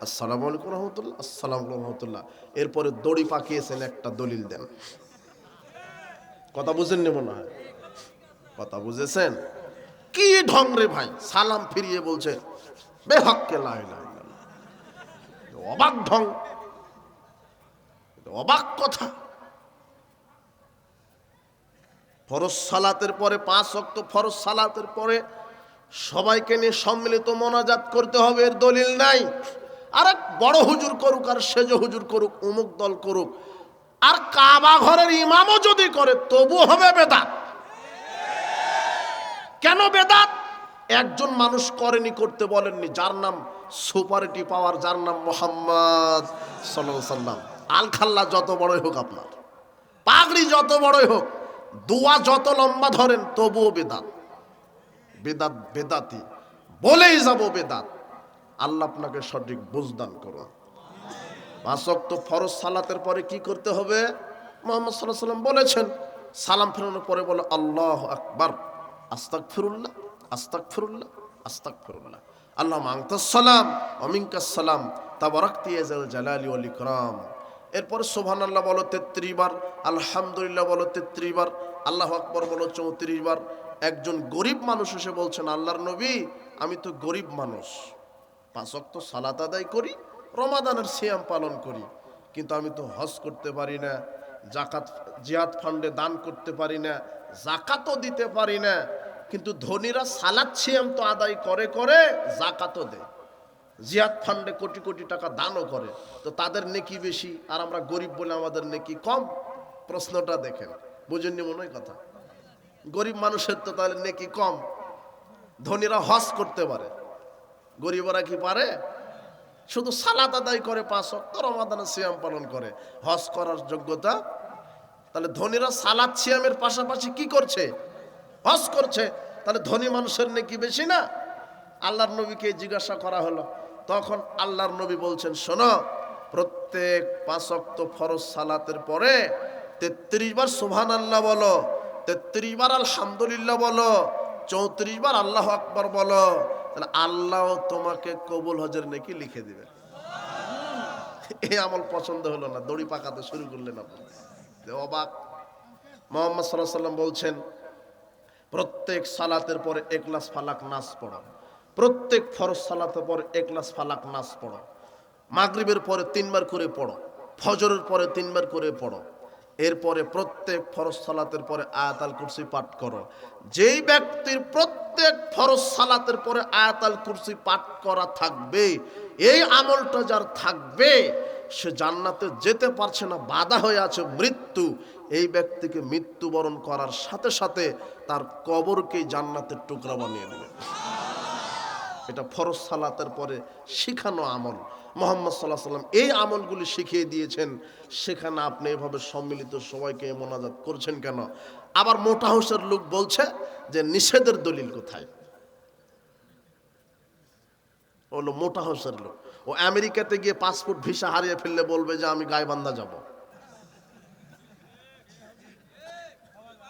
আসসালামু আলাইকুম রাহমাতুল্লাহ, আসসালামু আলাইকুম রাহমাতুল্লাহ, এরপরে দড়ি পাকিয়েছেন, একটা দলিল দেন। কথা বুঝেননি মনে হয়। কথা বুঝেছেন? কি ঢং রে ভাই, সালাম ফিরিয়ে বলছে বেহক্কে লা ইলাহা ইল্লাল্লাহ। অবাক ঢং, অবাক কথা। ফরজ সালাতের পরে 5 ওয়াক্ত ফরজ সালাতের পরে সবাইকে নিয়ে সম্মিলিত মোনাজাত করতে হবে, এর দলিল নাই। আর এক বড় হুজুর করুক আর সেজ হুজুর করুক, অমুক দল করুক, আর কাবা ঘরের ইমামও যদি করে তবু হবে বেদাত। কেন বেদাত? একজন মানুষ করেনি, করতে বলেননি, যার নাম সুপারিটি পাওয়ার, যার নাম মুহাম্মদ সাল্লাল্লাহু আলাইহি সাল্লাম। আলখাল্লা যত বড়ই হোক আপনার, পাগড়ি যত বড়ই হোক, দোয়া যত লম্বা ধরেন, তবুও বেদাত। বেদাত বেদাতি বলেই যাব বেদাত। আল্লাহ আপনাকে সঠিক বুঝদান করুন। 5 ওয়াক্ত ফরজ সালাতের পরে কি করতে হবে? মুহাম্মদ সাল্লাল্লাহু আলাইহি সাল্লাম বলেছেন, সালাম ফেরানোর পরে বলো আল্লাহু আকবার, আস্তাগফিরুল্লাহ, আস্তাগফিরুল্লাহ, আস্তাগফিরুল্লাহ, আল্লাহুম্মা আনতাস সালাম ওয়া মিনকাস সালাম, তাবারাকতা ইয়া যাল জালালি ওয়াল ইকরাম। এরপরে সুবহানাল্লাহ বলো 33 বার, আলহামদুলিল্লাহ বলো 33 বার, আল্লাহু আকবার বলো 34 বার। একজন গরিব মানুষ এসে বলছেন, আল্লাহর নবী, আমি তো গরিব মানুষ, 5 ওয়াক্ত সালাত আদায় করি, রমাদানের সিয়াম পালন করি, কিন্তু আমি তো হজ করতে পারি না, জাকাত জিহাদ ফান্ডে দান করতে পারি না, জাকাতও দিতে পারি না, কিন্তু ধনীরা সালাত সিয়াম তো আদায় করে করে জাকাতও দেয়, জিহাদ ফান্ডে কোটি কোটি টাকা দানও করে, তো তাদের নেকি বেশি আর আমরা গরিব বলে আমাদের নেকি কম। প্রশ্নটা দেখেন, বুঝেননি মনে হয় কথা। গরিব মানুষের তো তাহলে নেকি কম। ধনীরা হজ করতে পারে, গরিবরা কি পারে? শুধু সালাত আদায় করে 5 ওয়াক্ত, রমাদানে সিয়াম পালন করে, হজ করার যোগ্যতা। তাহলে ধনীরা সালাত সিয়ামের পাশাপাশি কি করছে? হজ করছে। তাহলে ধনী মানুষের নেকি বেশি না? আল্লাহর নবীকে জিজ্ঞাসা করা হলো, তখন আল্লাহর নবী বলছেন, শোনো, প্রত্যেক 5 ওয়াক্ত ফরজ সালাতের পরে 33 বার সুবহানাল্লাহ বলো, 33 বার আলহামদুলিল্লাহ বলো, 34 বার আল্লাহু আকবার বলো, তাহলে আল্লাহ তোমাকে কবুল হজের নেকি লিখে দিবে। এই আমল পছন্দ হলো না, দড়ি পাকাতে শুরু করলেন আপনি। অবাক। মুহাম্মদ সাল্লাল্লাহু আলাইহি সাল্লাম বলছেন, প্রত্যেক সালাতের পরে ইখলাস ফালাক নাস পড়ো, প্রত্যেক ফরজ সালাতের পরে ইখলাস ফালাক নাস পড়ো, মাগরিবের পরে 3 বার করে পড়ো, ফজরের পরে 3 বার করে পড়ো, এরপরে প্রত্যেক ফরজ সালাতের পরে আয়াতুল কুরসি পাঠ করো। যেই ব্যক্তির প্রত্যেক ফরজ সালাতের পরে আয়াতুল কুরসি পাঠ করা থাকবে, এই আমলটা যার থাকবে, সে জান্নাতে যেতে পারছে না, বাধা হয়ে আছে মৃত্যু। এই ব্যক্তিকে মৃত্যুবরণ করার সাথে সাথে তার কবরকে জান্নাতের টুকরা বানিয়ে দেবে। এটা ফরজ সালাতের পরে শিখানো আমল। মুহাম্মদ সাল্লাল্লাহু আলাইহি সাল্লাম এই আমলগুলি শিখিয়ে দিয়েছেন। সেখানে আপনি এভাবে সম্মিলিত সবাইকে মোনাজাত করছেন কেন? আবার মোটা হোসের লোক বলছে যে নিষেধের দলিল কোথায়? হলো মোটা হোসের লোক। ও আমেরিকাতে গিয়ে পাসপোর্ট ভিসা হারিয়ে ফেললে বলবে যে আমি গাইবান্ধা যাব।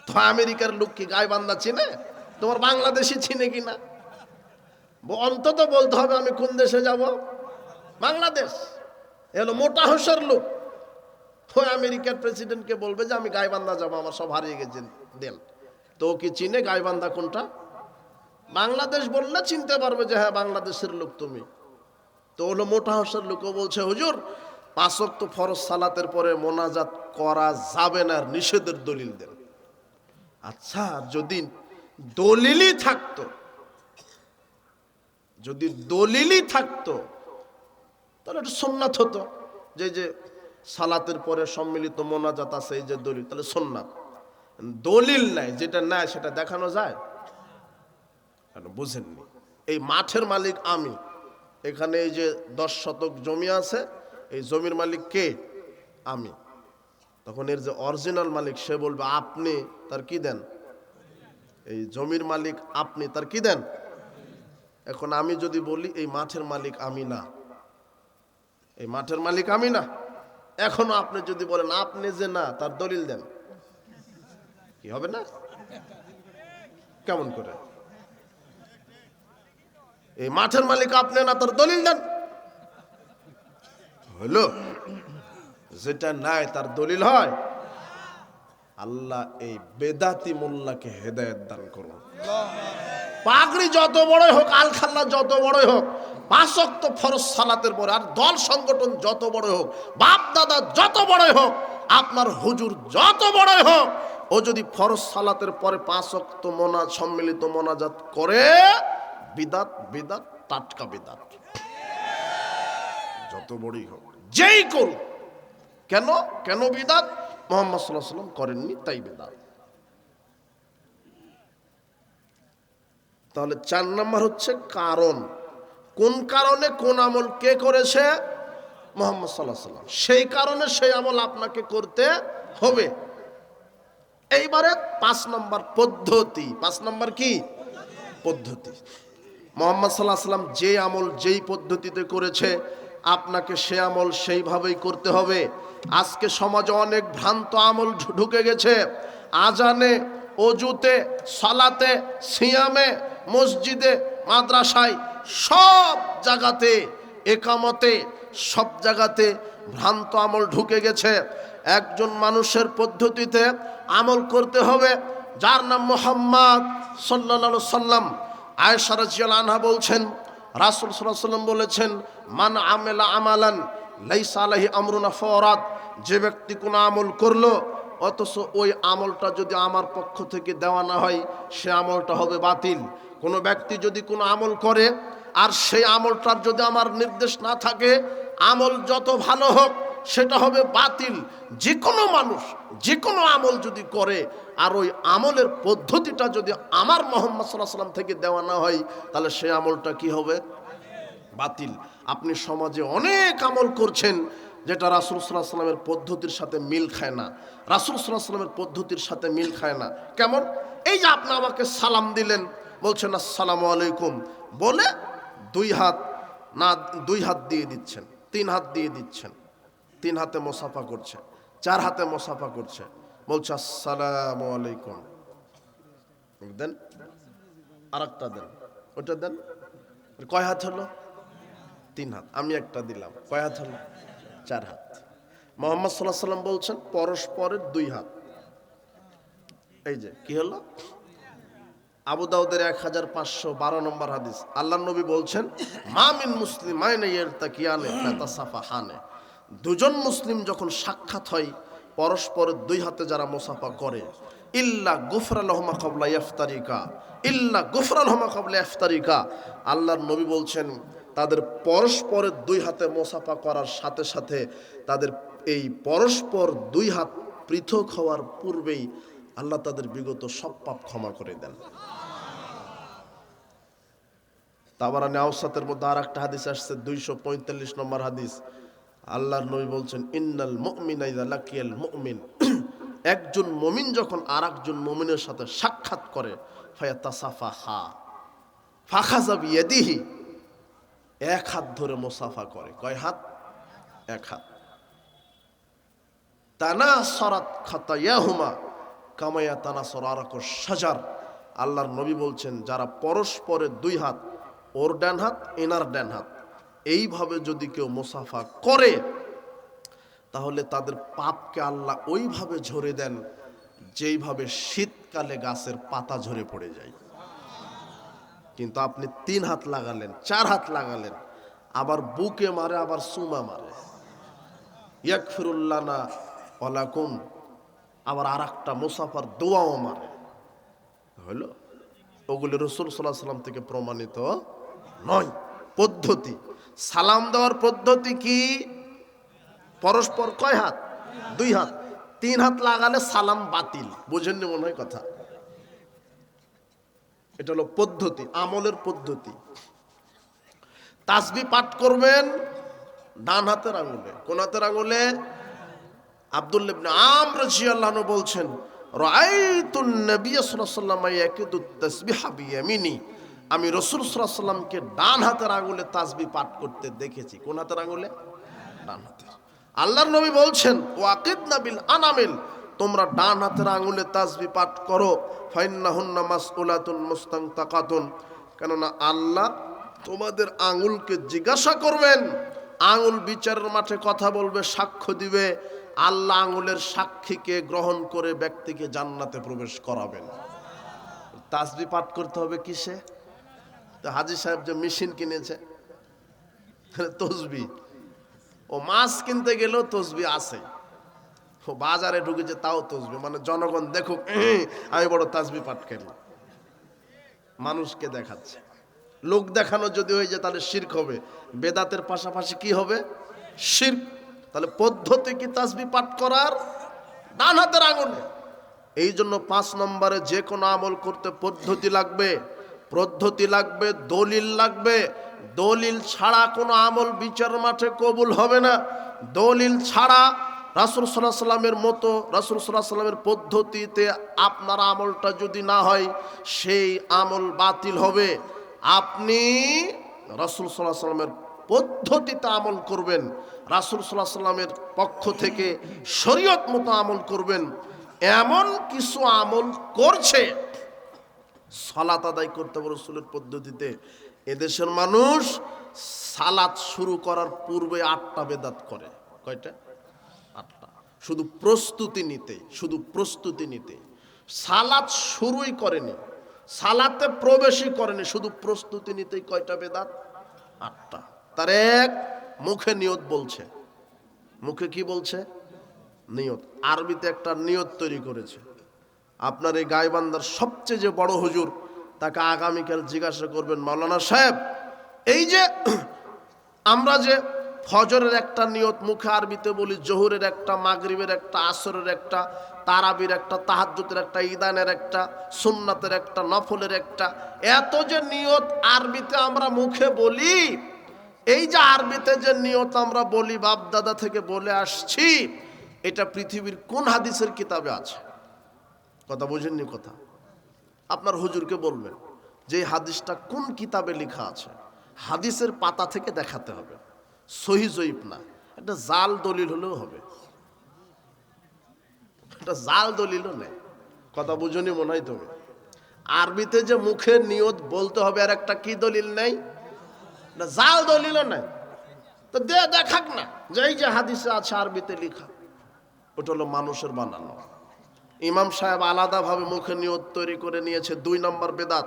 তো আমেরিকার লোক কি গাইবান্ধা চিনে? তোমার বাংলাদেশি চিনে কিনা? অন্তত বলতে হবে আমি কোন দেশে যাব, বাংলাদেশ। এলো মোটা হোসের লোক। ওই আমেরিকার প্রেসিডেন্টকে বলবে যে আমি গাইবান্ধা যাব, আমার সব হারিয়ে গেছে, দেন। তো কি চিনে গাইবান্ধা কোনটা? বাংলাদেশ বললে চিনতে পারবে যে হ্যাঁ বাংলাদেশের লোক তুমি। তো হলো মোটা হোসের লোকও বলছে, হুজুর 5 ওয়াক্ত ফরজ সালাতের পরে মোনাজাত করা যাবে না, নিষেধের দলিল দেন। আচ্ছা, যদি দলিলই থাকতো, যদি দলিলই থাকতো তাহলে এটা সুন্নাত হতো। যে সালাতের পরে সম্মিলিত মোনাজাত আছে, এই যে দলিল, তাহলে সুন্নাত। দলিল নাই, যেটা নাই সেটা দেখানো যায়? বুঝেননি? এই মাঠের মালিক আমি, এখানে এই যে 10 শতক জমি আছে, এই জমির মালিক কে? আমি। তখন এর যে অরিজিনাল মালিক সে বলবে আপনি, তার কি দেন? এই জমির মালিক আপনি, তার কি দেন? এখন আমি যদি বলি এই মাঠের মালিক আমি না, এই মাঠের মালিক আমি না, এখনো আপনি যদি বলেন আপনি যে না, তার দলিল দেন, কি হবে না? কেমন করে? এই মাঠের মালিক আপনি না, তার দলিল দেন। হলো? যেটা নাই তার দলিল হয়? আল্লাহ এই বেদাতি মোল্লাকে হেদায়েত দান করুন। পাগড়ি যত বড়ই হোক, আলখাল্লা যত বড়ই হোক, 5 ওয়াক্ত ফরজ সালাতের পরে, আর দল সংগঠন যত বড় হোক, বাপ দাদা যত বড়ই হোক, আপনার হুজুর যত বড়ই হোক, ও যদি ফরজ সালাতের পরে 5 ওয়াক্ত সম্মিলিত মোনাজাত করে, বিদাত, বিদাত, টাটকা বিদাত, যত বড়ই হোক, যেই করুক কেন। কেন বিদাত? মুহাম্মদ সাল্লাল্লাহু আলাইহি ওয়াসাল্লাম করেননি, তাই বিদাত। তাহলে 4 নাম্বার হচ্ছে কারণ। কোন কারণে কোন আমল কে করেছে? মুহাম্মদ সাল্লাল্লাহু আলাইহি ওয়াসাল্লাম। সেই কারণে সেই আমল আপনাকে করতে হবে। এইবারে 5 নাম্বার পদ্ধতি। 5 নাম্বার কি? পদ্ধতি। মুহাম্মদ সাল্লাল্লাহু আলাইহি ওয়াসাল্লাম যে আমল যেই পদ্ধতিতে করেছে, আপনাকে সে আমল সেইভাবেই করতে হবে। আজকে সমাজে অনেক ভ্রান্ত আমল ঢুকে গেছে। আজানে, অজুতে, সালাতে, সিয়ামে, মসজিদে, মাদ্রাসায়, সব জায়গাতে, একামতে, সব জায়গাতে ভ্রান্ত আমল ঢুকে গেছে। একজন মানুষের পদ্ধতিতে আমল করতে হবে, যার নাম মুহাম্মদ সাল্লাল্লাহু আলাইহি সাল্লাম। আয়েশা রাদিয়াল্লাহু আনহা বলছেন, রাসূল সাল্লাল্লাহু আলাইহি সাল্লাম বলেছেন, মান আমিলা আমালান লাইসা আলাইহি আমরুনা ফারাদ। যে ব্যক্তি কোনো আমল করলো, অথচ ওই আমলটা যদি আমার পক্ষ থেকে দেওয়া না হয়, সে আমলটা হবে বাতিল। কোনো ব্যক্তি যদি কোনো আমল করে, আর সেই আমলটার যদি আমার নির্দেশ না থাকে, আমল যত ভালো হোক, সেটা হবে বাতিল। যে কোনো মানুষ যে কোনো আমল যদি করে আর ওই আমলের পদ্ধতিটা যদি আমার মুহাম্মদ সাল্লাল্লাহু আলাইহি ওয়াসাল্লাম থেকে দেওয়া না হয়, তাহলে সেই আমলটা কি হবে? বাতিল। আপনি সমাজে অনেক আমল করছেন যেটা রাসূল সাল্লাল্লাহু আলাইহি ওয়াসাল্লামের পদ্ধতির সাথে মিল খায় না। রাসূল সাল্লাল্লাহু আলাইহি ওয়াসাল্লামের পদ্ধতির সাথে মিল খায় না। কেমন? এই যে আপনি আমাকে সালাম দিলেন, বলছেন আসসালামু আলাইকুম, বলে দুই হাত না, দুই হাত দিয়ে দিচ্ছেন, তিন হাত দিয়ে দিচ্ছেন, তিন হাতে মুসাফা করছে, চার হাতে মুসাফা করছে, বলছে আসসালামু আলাইকুম, দেন আরেকটা দেন, ওটা দেন। কয় হাত হলো? তিন হাত। আমি একটা দিলাম, কয় হাত হলো? চার হাত। মুহাম্মদ সাল্লাল্লাহু আলাইহি ওয়াসাল্লাম বলছেন পরস্পরের দুই হাত। এই যে কি হলো? আবু দাউদের 1512 নম্বর হাদিস, আল্লাহর নবী বলছেন মা মিন মুসলিমাইনি ইয়ালতাকিয়ানি ফাতাসাফাহানে, দুজন মুসলিম যখন সাক্ষাৎ হয় পরস্পরের দুই হাতে যারা মুসাফা করে, ইল্লা গুফরা লাহুমা ক্বাবলা ইফতারিকা, ইল্লা গুফরা লাহুমা ক্বাবলা ইফতারিকা, আল্লাহর নবী বলছেন তাদের পরস্পরের দুই হাতে মুসাফা করার সাথে সাথে তাদের এই পরস্পর দুই হাত পৃথক হওয়ার পূর্বেই আল্লাহ তাদের বিগত সব পাপ ক্ষমা করে দেন। তাবারানী আওসাতের মধ্যে আর একটা হাদিস আসছে 245 নম্বর হাদিস, আল্লাহর নবী বলছেন ইন্নাল মুমিনা ইযা লাকিয়াল মুমিন, একজন মুমিন যখন আরেকজন মুমিনের সাথে সাক্ষাৎ করে, ফায়াতাসাফাহা ফাখাযা বিয়াদিহি, এক হাত ধরে মুসাফা করে। কয় হাত? এক হাত। তানাসারাত খাতায়াহুমা কামা ইয়াতানাসারু আরাকুশ শাজার, আল্লাহর নবী বলছেন যারা পরস্পরের দুই হাত, ওর ডান হাত এনার ডান হাত, এইভাবে যদি কেউ মুসাফা করে তাহলে তাদের পাপকে আল্লাহ ওইভাবে ঝরে দেন যেইভাবে শীতকালে গাছের পাতা ঝরে পড়ে যায়। কিন্তু আপনি তিন হাত লাগালেন, চার হাত লাগালেন, আবার বুকে মারে, আবার সুমা মারে, ইয়াগফিরুল্লানা ওয়ালাকুম, আবার আর একটা মুসাফার দোয়াও মারে, হলো ওগুলো রাসূল সাল্লাল্লাহু আলাইহি ওয়াসাল্লাম থেকে প্রমাণিত নয়। পদ্ধতি, সালাম দেওয়ার পদ্ধতি কি? পরস্পর কয় হাত? দুই হাত। তিন হাত লাগালে সালাম বাতিল। বুঝেননি মনে হয় কথা? এটা হলো পদ্ধতি, আমলের পদ্ধতি। তাসবিহ পাঠ করবেন ডান হাতের আঙুলে। কোন হাতের আঙুলে? আব্দুল্লাহ ইবনে আমর রাদিয়াল্লাহু আনহু বলছেন রাআইতুন নবী সাল্লাল্লাহু আলাইহি ওয়াসাল্লাম ইয়াকিদু তাসবিহা বিয়ামিনি, আমি রাসূল সাল্লাল্লাহু আলাইহি ওয়াসাল্লামকে ডান হাতের আঙুলে তাসবিহ পাঠ করতে দেখেছি। কোন হাতের আঙুলে? ডান হাতের। আল্লাহর নবী বলছেন ওয়াকিদনা বিল আনামিল, তোমরা ডান হাতের আঙুলে তাসবিহ পাঠ করো, ফাইন্নাহুন্না মাসউলাতুন মুস্তানতাকাতুন, কেননা আল্লাহ তোমাদের আঙুলকে জিজ্ঞাসা করবেন, আঙুল বিচারের মাঠে কথা বলবে, সাক্ষ্য দিবে, আল্লাহ আঙুলের সাক্ষীকে গ্রহণ করে ব্যক্তিকে জান্নাতে প্রবেশ করাবেন। তাসবিহ পাঠ করতে হবে কিসে? তো হাজী সাহেব যে মেশিন কিনেছে তসবিহ, ও মাছ কিনতে গেলেও তসবিহ আছে, ও বাজারে ঢুকেছে তাও তসবিহ, মানে জনগণ দেখুক আমি বড় তাসবিহ পাঠ করি, মানুষকে দেখাচ্ছে। লোক দেখানো যদি হয়ে যায় তাহলে শিরক হবে, বেদাতের পাশাপাশি কি হবে? শিরক। তাহলে পদ্ধতি কি তাসবিহ পাঠ করার? ডান হাতের আঙুলে। এই জন্য 5 নম্বরে যে কোনো আমল করতে পদ্ধতি লাগবে, পদ্ধতি লাগবে, দলিল লাগবে। দলিল ছাড়া কোনো আমল বিচার মাঠে কবুল হবে না। দলিল ছাড়া রাসূল সাল্লাল্লাহু আলাইহি ওয়াসাল্লামের মতো, রাসূল সাল্লাল্লাহু আলাইহি ওয়াসাল্লামের পদ্ধতিতে আপনার আমলটা যদি না হয় সেই আমল বাতিল হবে। আপনি রাসূল সাল্লাল্লাহু আলাইহি ওয়াসাল্লামের পদ্ধতিতে আমল করবেন, রাসূল সাল্লাল্লাহু আলাইহি ওয়াসাল্লামের পক্ষ থেকে শরীয়ত মতো আমল করবেন। এমন কিছু আমল করছে, সালাত আদায় করতে হবে রাসূলের পদ্ধতিতে। এদেশের মানুষ সালাত শুরু করার পূর্বে 8টা বেদাত করে। কয়টা? 8টা। শুধু প্রস্তুতি নিতে, শুধু প্রস্তুতি নিতে সালাত শুরুই করেনি, সালাতে প্রবেশই করেনি, শুধু প্রস্তুতি নিতেই কয়টা বেদাত? 8টা। তার এক, মুখে নিয়ত বলছে। মুখে কি বলছে? নিয়ত। আরবিতে একটা নিয়ত তৈরি করেছে। আপনার এই গাইবান্ধার সবচেয়ে যে বড় হুজুর, তাকে আগামীকাল জিজ্ঞাসা করবেন, মাওলানা সাহেব এই যে আমরা যে ফজরের একটা নিয়ত মুখে আরবিতে বলি, জোহরের একটা, মাগরিবের একটা, আসরের একটা, তারাবির একটা, তাহাজ্জুদের একটা, ইদানের একটা, সুন্নাতের একটা, নফলের একটা, এত যে নিয়ত আরবিতে আমরা মুখে বলি, এই যে আরবিতে যে নিয়ত আমরা বলি বাপ দাদা থেকে বলে আসছি, এটা পৃথিবীর কোন হাদিসের কিতাবে আছে? কথা বুঝেননি? কথা আপনার হুজুরকে বলবেন যে এই হাদিসটা কোন কিতাবে লেখা আছে, হাদিসের পাতা থেকে দেখাতে হবে, সহি জয়ীফ না, একটা জাল দলিল হলেও হবে, একটা জাল দলিলও নেই। কথা বুঝনি মনে হয় তুমি? আরবিতে যে মুখে নিয়ত বলতে হবে আর একটা কি দলিল নেই, না জাল দলিলও নাই। তো দেখাক না যে এই যে হাদিসে আছে আরবিতে লেখা, ওটা হলো মানুষের বানানো। ইমাম সাহেব আলাদাভাবে মুখে নিয়ত তৈরি করে নিয়েছে, 2 নম্বর বেদাত।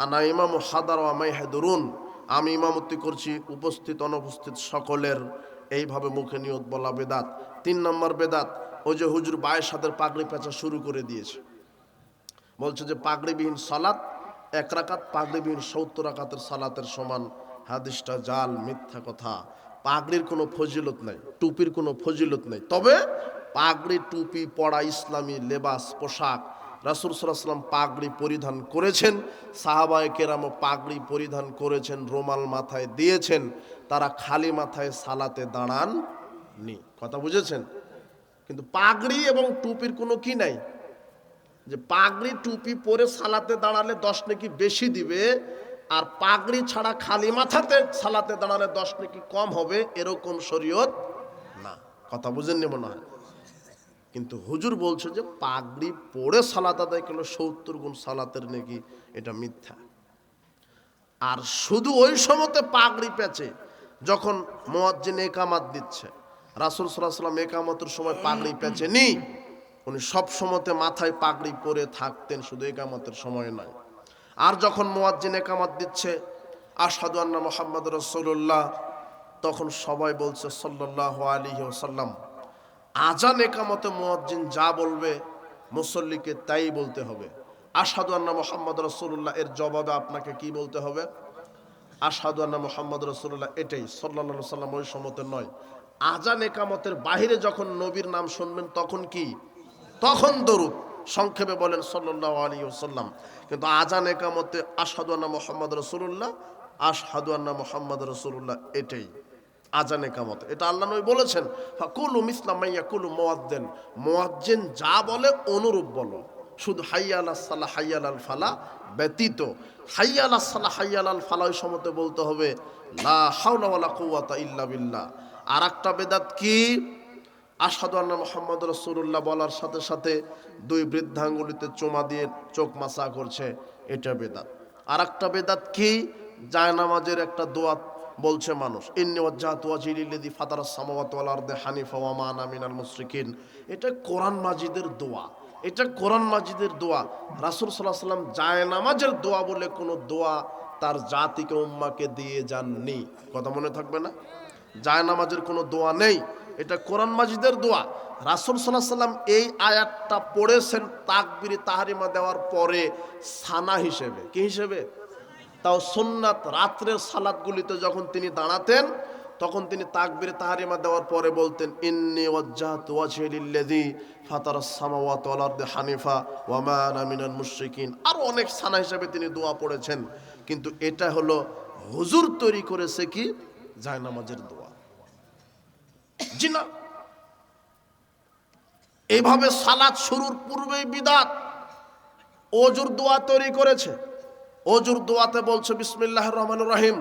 আনা ইমাম হাদার আমাই হেদরুন, আমি ইমামতি করছি উপস্থিত অনুপস্থিত সকলের, এইভাবে মুখে নিয়ত বলা বেদাত। 3 নম্বর বেদাত, ওই যে হুজুর বায়ের সাথে পাগড়ি পেঁচা শুরু করে দিয়েছে, বলছে যে পাগড়িবিহীন সালাত 1 রাকাত, পাগড়িবিহীন 70 রাকাতের সালাতের সমান। হাদিসটা জাল, মিথ্যা কথা। পাগড়ির কোনো ফজিলত নাই, টুপির কোনো ফজিলত নেই, তবে পাগড়ি টুপি পরা ইসলামী লেবাস পোশাক। রাসূল সাল্লাল্লাহু আলাইহি ওয়াসাল্লাম পাগড়ি পরিধান করেছেন, সাহাবায়ে কেরামও পাগড়ি পরিধান করেছেন, রুমাল মাথায় দিয়েছেন, তারা খালি মাথায় সালাতে দাঁড়ান নি। কথা বুঝেছেন? কিন্তু পাগড়ি এবং টুপির কোনো কি নাই যে পাগড়ি টুপি পরে সালাতে দাঁড়ালে 10 নেকি বেশি দিবে, আর পাগড়ি ছাড়া খালি মাথাতে সালাতে দাঁড়ালে 10 নেকি কম হবে, এরকম শরীয়ত না। কথা বুঝেননি মনে হয়? কিন্তু হুজুর বলছে যে পাগড়ি পরে সালাত আদায় করলে 70 গুণ সালাতের নেকি, এটা মিথ্যা। আর শুধু ওই সময়তে পাগড়ি পেঁচে যখন মুয়াজ্জিন একামাত দিচ্ছে, রাসূল সাল্লাল্লাহু আলাইহি ওয়াসাল্লাম একামতের সময় পাগড়ি পেঁচেনি, উনি সব সময়তে মাথায় পাগড়ি পরে থাকতেন, শুধু একামতের সময় নয়। আর যখন মুয়াজ্জিন একামত দিচ্ছে আশহাদু আন্না মুহাম্মাদুর রাসূলুল্লাহ, তখন সবাই বলছে সাল্লাল্লাহু আলাইহি ওয়াসাল্লাম। আজান একামতে মুয়াজ্জিন যা বলবে মুসল্লিকে তাই বলতে হবে। আশহাদু আন্না মুহাম্মাদুর রাসূলুল্লাহ এর জবাবে আপনাকে কি বলতে হবে? আশহাদু আন্না মুহাম্মাদুর রাসূলুল্লাহ, এটাই সাল্লাল্লাহু আলাইহি ওয়াসাল্লাম ওই সময়তে নয়। আজান একামতের বাহিরে যখন নবীর নাম শুনবেন তখন কি? তখন দরুদ, সংক্ষেপে বলেন সাল্লাল্লাহু আলাইহি ওয়াসাল্লাম। কিন্তু আজান একামতে আশহাদু আন্না মুহাম্মাদুর রাসূলুল্লাহ, আশহাদু আন্না মুহাম্মাদুর রাসূলুল্লাহ, এটাই আজান একামত। এটা আল্লাহ নবী বলেছেন, ফাকুলু মিসলা মা ইয়াকুলু মুয়াজ্জিন, মুয়াজ্জিন যা বলে অনুরূপ বলো, শুধু হাইয়া আলাস সালাহ হাইয়া আলাল ফালাহ ব্যতীত। হাইয়া আলাস সালাহ হাইয়া আলাল ফালাহ ওই সময়তে বলতে হবে লা হাওলা ওয়ালা কুওয়াতা ইল্লা বিল্লাহ। আর একটা বেদাত কি? আশহাদু আন্না মুহাম্মাদুর রাসূলুল্লাহ বলার সাথে সাথে 2 বৃদ্ধাঙ্গুলিতে চুমা দিয়ে চোখ মাসা করছে, এটা বেদাত। আর একটা বেদাত কি? জায়নামাজের একটা দোয়া বলছে মানুষ, ইন্নী ওয়াজ্জাহতু ওয়াজহি লিল্লাযী ফাতারাস সামাওয়াতি ওয়াল আরদি হানিফা ওয়া মা আনা মিনাল মুশরিকিন। এটা কোরআন মাজিদের দোয়া, এটা কোরআন মাজিদের দোয়া। রাসূল সাল্লাল্লাহু আলাইহি ওয়াসাল্লাম জায়নামাজের দোয়া বলে কোনো দোয়া তার জাতিকে উম্মাকে দিয়ে যাননি। কথা মনে থাকবে না? জায়নামাজের কোনো দোয়া নেই, এটা কোরআন মাজিদের দোয়া। রাসূল সাল্লাল্লাহু আলাইহি ওয়াসাল্লাম এই আয়াতটা পড়েছেন তাকবীরে তাহরিমা দেওয়ার পরে সানা হিসেবে। কি হিসেবে? তাও সুন্নাত রাত্রের সালাতগুলিতে যখন তিনি দাঁড়াতেন তখন তিনি তাকবীরে তাহরিমা দেওয়ার পরে বলতেন ইন্নী ওয়াজ্জাহতু ওয়াজহি লিল্লাযী ফাতারাস সামাওয়াতি ওয়াল আরদি হানিফা ওয়া মা আনা মিনাল মুশরিকিন। আর অনেক সানা হিসেবে তিনি দোয়া পড়েছেন, কিন্তু এটা হলো হুজুর তৈরি করেছে কি? জায়নামাজের দোয়া। জি না, এইভাবে সালাত শুরুর পূর্বেই বিদাত ওজুর দোয়া তৈরি করেছে। ওজুর দোয়াতে বলছে বিসমিল্লাহির রহমানির রহিম,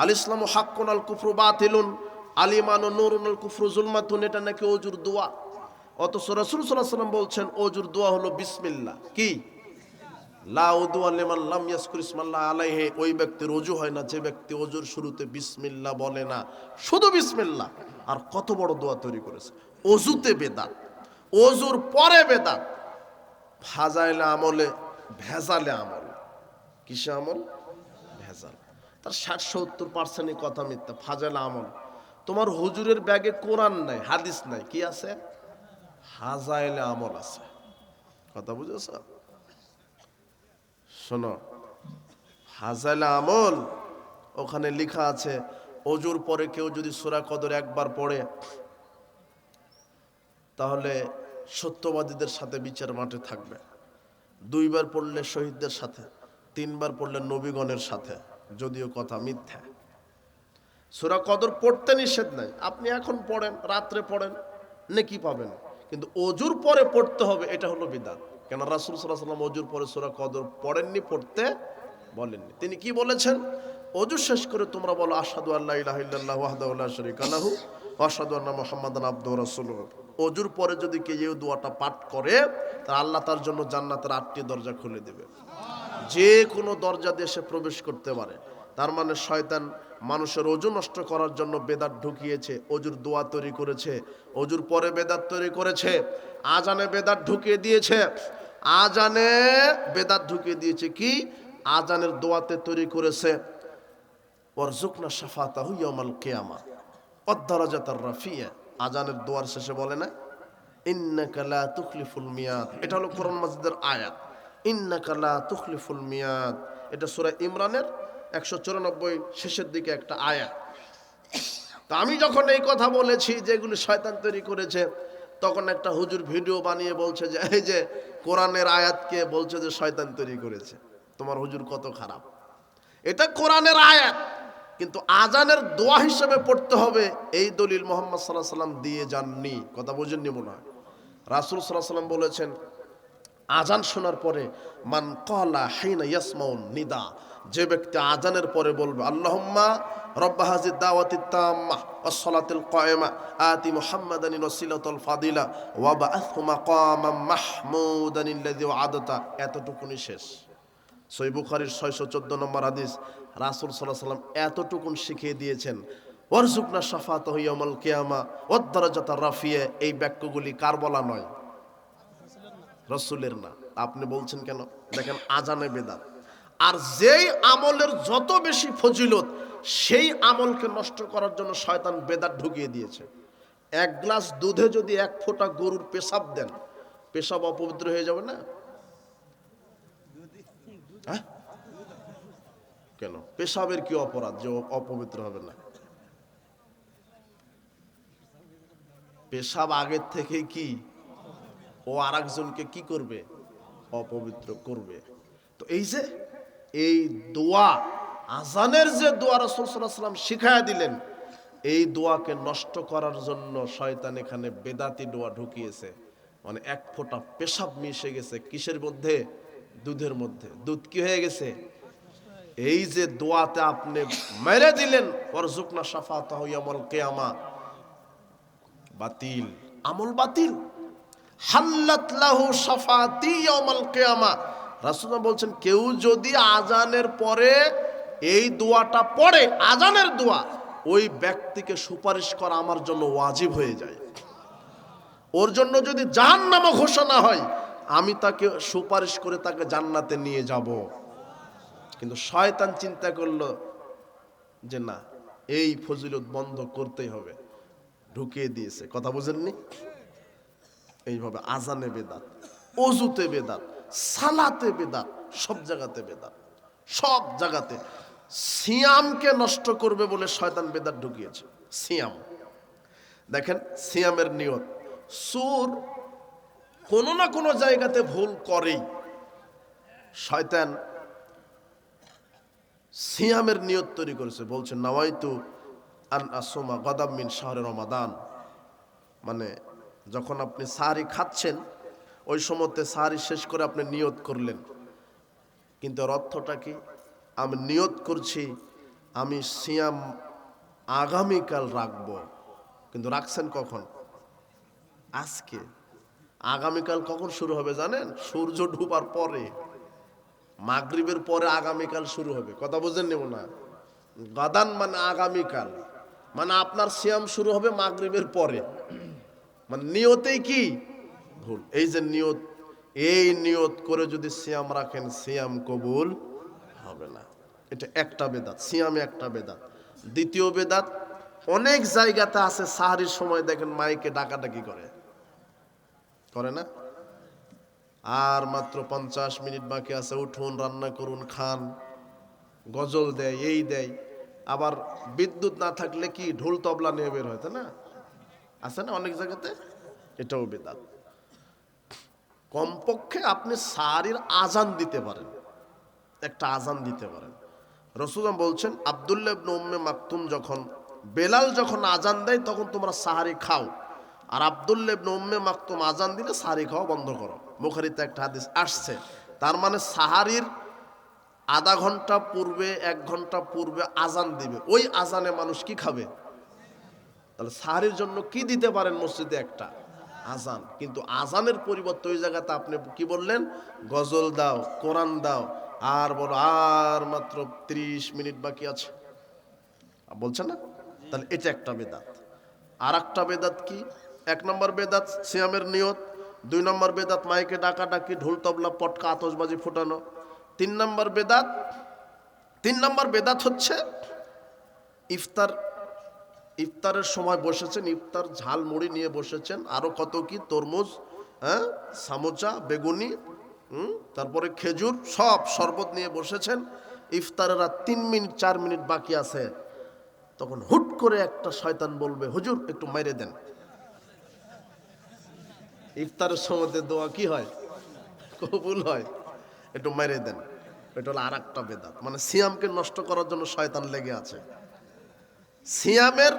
আল ইসলামু হাক্কুন আল কুফরু বাতিলুন আল ঈমানু নূরুন আল কুফরু যুলমাতুন। এটা নাকি ওজুর দোয়া, অথচ রাসূল সাল্লাল্লাহু আলাইহি ওয়াসাল্লাম বলছেন ওজুর দোয়া হলো বিসমিল্লাহ। কি? লা উযু লিমান লাম ইয়াজকুর ইসমাল্লাহ আলাইহি, ওই ব্যক্তির ওযু হয় না যে ব্যক্তি ওজুর শুরুতে বিসমিল্লাহ বলে না, শুধু বিসমিল্লাহ। আর কত বড় দোয়া তৈরি করেছে। ওযুতে বেদাত, ওজুর পরে বেদাত, ফাজাইলে আমলে ভেজালে আমল। কিসে আমল? ভেজাল। তার 60-70% কথা মিথ্যা। ফাজাইলে আমল, তোমার হুজুরের ব্যাগে কোরআন নাই, হাদিস নাই, কি আছে? ফাজাইলে আমল আছে। কথা বুঝেছ? শোনো, ফাজাইলে আমল ওখানে লেখা আছে অজুর পরে কেউ যদি সূরা কদর একবার পড়ে তাহলে সত্যবাদীদের সাথে বিচার মাঠে থাকবে, 2 বার পড়লে শহীদদের সাথে, 3 বার পড়লে নবীগণের সাথে, যদিও কথা মিথ্যা। সূরা কদর পড়তে নিষেধ নাই, আপনি এখন পড়েন, রাত্রে পড়েন, নেকি পাবেন, কিন্তু অজুর পরে পড়তে হবে, এটা হলো বিদআত। কেন রাসূল সাল্লাল্লাহু আলাইহি ওয়াসাল্লাম অজুর পরে সূরা কদর পড়েননি, পড়তে বলেননি। তিনি কি বলেছেন? অজু শেষ করে তোমরা বলো আশহাদু আল্লা ইলাহা ইল্লাল্লাহু ওয়াহদাহু লা শারীকা লাহু ওয়া আশহাদু আন্না মুহাম্মাদান আবদুহু ওয়া রাসূলুহু। অজুর পরে যদি কেউ এই দোয়াটা পাঠ করে তাহলে আল্লাহ তার জন্য জান্নাতের 8টি দরজা খুলে দেবে, যে কোনো দরজা দিয়ে সে প্রবেশ করতে পারে। তার মানে শয়তান মানুষের অজু নষ্ট করার জন্য বেদাত ঢুকিয়েছে, অজুর দোয়া তৈরি করেছে, অজুর পরে বেদাত তৈরি করেছে, আজানে বেদাত ঢুকিয়ে দিয়েছে, আজানে বেদাত ঢুকিয়ে দিয়েছে। কি আজানের দোয়াতে তৈরি করেছে ওয়ারজুকনা শাফাতাহু ইয়াউমাল কিয়ামা ওয়াদ দারাজাতার রাফিয়া। আজানের দোয়ার শেষে বলে না ইন্নাকা লা তুখলিফুল মিয়াদ, এটা হলো কোরআন মাজিদের আয়াত, ইন্নাকা লা তুখলিফুল মিয়াদ। এটা সূরা ইমরানের 194 শেষের দিকে একটা আয়াত। তো আমি যখন এই কথা বলেছি যেগুলো শয়তান তৈরি করেছে, তখন একটা হুজুর ভিডিও বানিয়ে বলছে যে এই যে কোরআনের আয়াতকে বলছে যে শয়তান তৈরি করেছে। তোমার হুজুর কত খারাপ! এটা কোরআনের আয়াত, কিন্তু আজানের দোয়া হিসেবে পড়তে হবে এই দলিল মুহাম্মদ সাল্লাল্লাহু আলাইহি ওয়াসাল্লাম দিয়ে যাননি। কথা বুঝেননি মনে হয়? রাসূল সাল্লাল্লাহু আলাইহি ওয়াসাল্লাম বলেছেন আজান শোনার পরে মান ক্বালা হিনা ইয়াসমাউন নিদা, যে ব্যক্তি আজানের পরে বলবে আল্লাহুম্মা রব্বা হাযিদ দাওয়াতিত তাম্মা ওয়াস সালাতিল কায়মা আতি মুহাম্মাদানিল ওয়াসিলাতাল ফাদিলা ওয়া বাআথহু মাকামাম মাহমুদান আল্লাযী ওয়া'আদাতা, এতটুকুনি শেষ। সহিহ বুখারীর 614 নম্বর হাদিস। রাসূল সাল্লাল্লাহু আলাইহি ওয়াসাল্লাম এতটুকুন শিখিয়ে দিয়েছেন ওয়ারজুকনা শাফাতাহু ইয়াউমাল কিয়ামা ওয়াদ দারাজাতার রাফিয়া। এই বাক্যগুলি কার বলা নয়? রাসূলের না। আপনি বলছেন কেন? দেখেন আজানে বেদাত। আর যেই আমলের যত বেশি ফজিলত সেই আমলকে নষ্ট করার জন্য শয়তান বেদাত ঢুকিয়ে দিয়েছে। 1 গ্লাস দুধে যদি 1 ফোঁটা গরুর পেশাব দেন, পেশাব অপবিত্র হয়ে যাবে না? হ্যাঁ? কেন? পেশাবের কি অপরাধ যে অপবিত্র হবে না? পেশাব আগের থেকে কি ও আরেকজনকে কি করবে? অপবিত্র করবে। তো এই দোয়া, আজানের যে দোয়া রাসূল সাল্লাল্লাহু আলাইহি ওয়াসাল্লাম শিখায়া দিলেন, এই দোয়াকে নষ্ট করার জন্য শয়তান এখানে বেদাতি দোয়া ঢুকিয়েছে। মানে 1 ফোঁটা পেশাব মিশে গেছে কিসের মধ্যে? দুধের মধ্যে। দুধ কি হয়ে গেছে? এই যে দোয়াতে আপনি মেরে দিলেন ওয়ারজুকনা শাফাতাহু ইয়াউমাল কিয়ামা, বাতিল, আমল বাতিল। হাল্লাত লাহু শাফাতি ইয়াউমাল কিয়ামা। রাসূলুল্লাহ বলছেন কেউ যদি আজানের পরে এই দোয়াটা পড়ে, আজানের দোয়া, ওই ব্যক্তিকে সুপারিশ করা আমার জন্য ওয়াজিব হয়ে যায়। ওর জন্য যদি জাহান্নামও ঘোষণা হয় আমি তাকে সুপারিশ করে তাকে জান্নাতে নিয়ে যাব। কিন্তু শয়তান চিন্তা করলো যে না, এই ফজিলত বন্ধ করতেই হবে, ঢুকিয়ে দিয়েছে। কথা বুঝেননি? এইভাবে আজানে বেদাত, অজুতে বেদাত, সালাতে বেদাত, সব জায়গাতে বেদাত, সব জায়গাতে। সিয়ামকে নষ্ট করবে বলে শয়তান বেদাত ঢুকিয়েছে। সিয়াম দেখেন, সিয়ামের নিয়ত, সুর কোনো না কোনো জায়গাতে ভুল করেই। শয়তান সিয়ামের নিয়ত তৈরি করেছে, বলছে নাওয়াইতু আন আসুমা গাদাম মিন শাহরে রমাদান। মানে যখন আপনি সাহারি খাচ্ছেন ওই সময়তে সাহারি শেষ করে আপনি নিয়ত করলেন, কিন্তু এর অর্থটা কি? আমি নিয়ত করছি আমি সিয়াম আগামীকাল রাখবো, কিন্তু রাখছেন কখন? আজকে। আগামীকাল কখন শুরু হবে জানেন? সূর্য ডুবার পরে, মাগরিবের পরে আগামীকাল শুরু হবে। কথা বুঝেন নেব না? গাদান মানে আগামীকাল, মানে আপনার সিয়াম শুরু হবে মাগরিবের পরে। মানে নিয়তেই কি ভুল। এই যে নিয়ত, এই নিয়ত করে যদি সিয়াম রাখেন সিয়াম কবুল হবে না। এটা একটা বেদাত, সিয়ামে একটা বেদাত। দ্বিতীয় বেদাত, অনেক জায়গাতে আছে সাহারির সময় দেখেন মাইকে ডাকাডাকি করে না? আর মাত্র 50 মিনিট বাকি আছে, উঠুন, রান্না করুন, খান, গজল দেয়, এই দেয়। আবার বিদ্যুৎ না থাকলে কি ঢোল তবলা নিয়ে বের হয়, তাই না? আছে না অনেক জায়গাতে? এটাও বেদাত। কমপক্ষে আপনি সাহারির আজান দিতে পারেন, একটা আজান দিতে পারেন। রাসূল বলছেন আব্দুল্লাহ ইবনে উম্মে মাকতুম যখন বেলাল যখন আজান দেয় তখন তোমরা সাহারি খাও, আর আব্দুল্লাহ ইবনে উম্মে মাকতুম আজান দিলে সাহারি খাওয়া বন্ধ করো। বুখারীতে একটা হাদিস আসছে। তার মানে সাহারির আধা ঘন্টা পূর্বে 1 ঘন্টা পূর্বে আজান দিবে, ওই আজানে মানুষ কি খাবে? তাহলে সাহারির জন্য কি দিতে পারেন? মসজিদে একটা আজান। কিন্তু আজানের পরিবর্তে ওই জায়গাতে আপনি কি বললেন? গজল দাও, কোরআন দাও, আর বলো আর মাত্র 30 মিনিট বাকি আছে, বলছেন না? তাহলে এটা একটা বেদাত। আর একটা বেদাত কি? 1 নম্বর বেদাত সিয়ামের নিয়ত, 2 নম্বর বেদাত মাইকে ডাকাডাকি, ঢোল তবলা পটকা আতশবাজি ফোটানো, 3 নম্বর বেদাত হচ্ছে ইফতারের সময় বসেছেন, ইফতার ঝাল মুড়ি নিয়ে বসেছেন, আরো কত কি তরমুজ, সামোচা, বেগুনি, তারপরে খেজুর, সব শরবত নিয়ে বসেছেন। ইফতারের আর 3 মিনিট 4 মিনিট বাকি আছে, তখন হুট করে একটা শয়তান বলবে হুজুর একটু মেরে দেন। ইফতারের সময় দোয়া কি হয়? কবুল হয়, একটু মেরে দেন। এটা হলো আর একটা বেদাত। মানে সিয়ামকে নষ্ট করার জন্য শয়তান লেগে আছে। সিয়ামের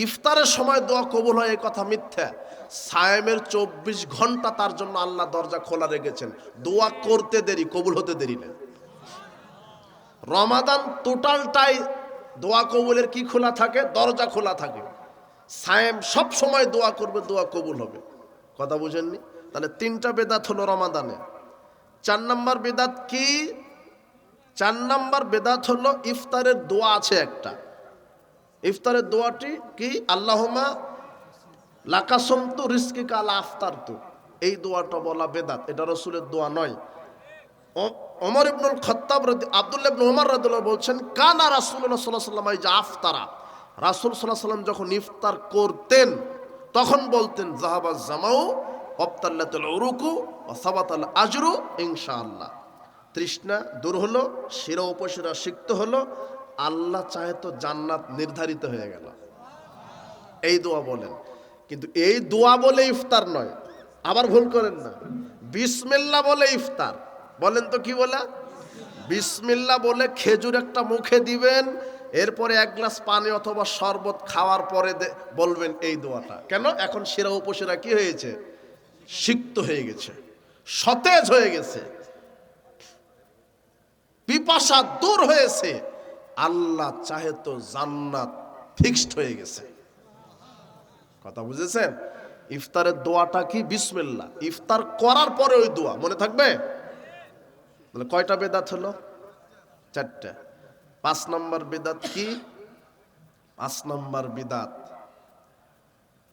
ইফতারের সময় দোয়া কবুল হয় এই কথা মিথ্যা। সায়ামের 24 ঘন্টা তার জন্য আল্লাহ দরজা খোলা রেখেছেন, দোয়া করতে দেরি, কবুল হতে দেরি নেই। রমাদান টোটালটাই দোয়া কবুলের কি খোলা থাকে? দরজা খোলা থাকে। সায়াম সব সময় দোয়া করবে, দোয়া কবুল হবে। কথা বুঝেননি? তাহলে 3টা বেদাত হলো রমাদানে। 4 নম্বর বেদাত কি? 4 নম্বর বেদাত হলো ইফতারের দোয়া আছে একটা। ইফতারের দোয়াটি কি? আল্লাহুম্মা লাকা সুমতু রিজকিকা আলা আফতারতু। এই দোয়াটা বলা বেদাত, এটা রাসূলের দোয়া নয়। ওমর ইবনুল খাত্তাব আব্দুল্লাহ ইবনে ওমর রাদিয়াল্লাহু বলছেন কানা রাসূলুল্লাহ সাল্লাল্লাহু আলাইহি ওয়াসাল্লাম ইজা আফতারা, রাসূল সাল্লাল্লাহু আলাইহি ওয়াসাল্লাম যখন ইফতার করতেন তখন বলতেন যাহাবাজ জামাউ ওয়াবতাল্লাতুল উরুকু ওয়া সাবাতাল আজরু ইনশাআল্লাহ। তৃষ্ণা দূর হলো, শিরা উপশিরা সিক্ত হলো, আল্লাহ চাহে তো জান্নাত নির্ধারিত হয়ে গেল। এই দোয়া বলেন। কিন্তু এই দোয়া বলে ইফতার নয়, আবার ভুল করেন না। বিসমিল্লাহ বলে ইফতার। বলেন তো কি বলে? বিসমিল্লাহ বলে খেজুর একটা মুখে দিবেন, এরপরে 1 গ্লাস পানি অথবা শরবত খাওয়ার পরে বলবেন এই দোয়াটা। কেন? এখন শিরা উপশিরা কি হয়েছে? সিক্ত হয়ে গেছে, সতেজ হয়ে গেছে, পিপাসা দূর হয়েছে, আল্লাহ চাহে তো জান্নাত ফিক্সড হয়ে গেছে। কথা বুঝেছেন? ইফতারের দোয়াটা কি? বিসমিল্লাহ। ইফতার করার পরে ওই দোয়া মনে থাকবে। তাহলে কয়টা বেদাত হলো? 4টা। 5 নম্বর বেদাত কি? 5 নম্বর বেদাত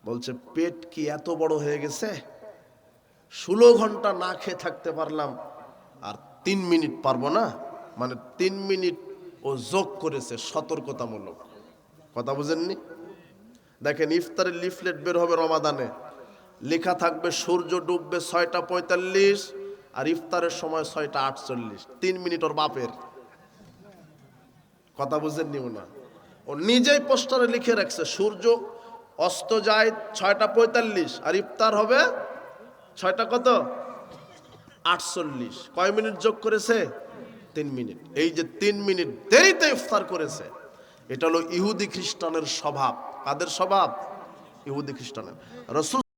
বলছে পেট কি এত বড় হয়ে গেছে, 16 ঘন্টা না খেয়ে থাকতে পারলাম, আর 3 মিনিট পারবো না। মানে 3 মিনিট ও যোগ করেছে সতর্কতামূলক। কথা বুঝেননি? দেখেন ইফতারের লিফলেট বের হবে রমাদানে, লেখা থাকবে সূর্য ডুববে 6টা 45 আর ইফতারের সময় 6টা 48। 3 মিনিট ওর বাপের। কথা বুঝেননি? না, ও নিজেই পোস্টারে লিখে রাখছে সূর্য অস্ত যায় 6টা 45 আর ইফতার হবে 6টা কত? 48। কয় মিনিট যোগ করেছে? 3 মিনিট। এই যে 3 মিনিট দেরিতে ইফতার করেছে, এটা হলো ইহুদি খ্রিস্টানের স্বভাব। কাদের স্বভাব? ইহুদি খ্রিস্টানের। রাসূল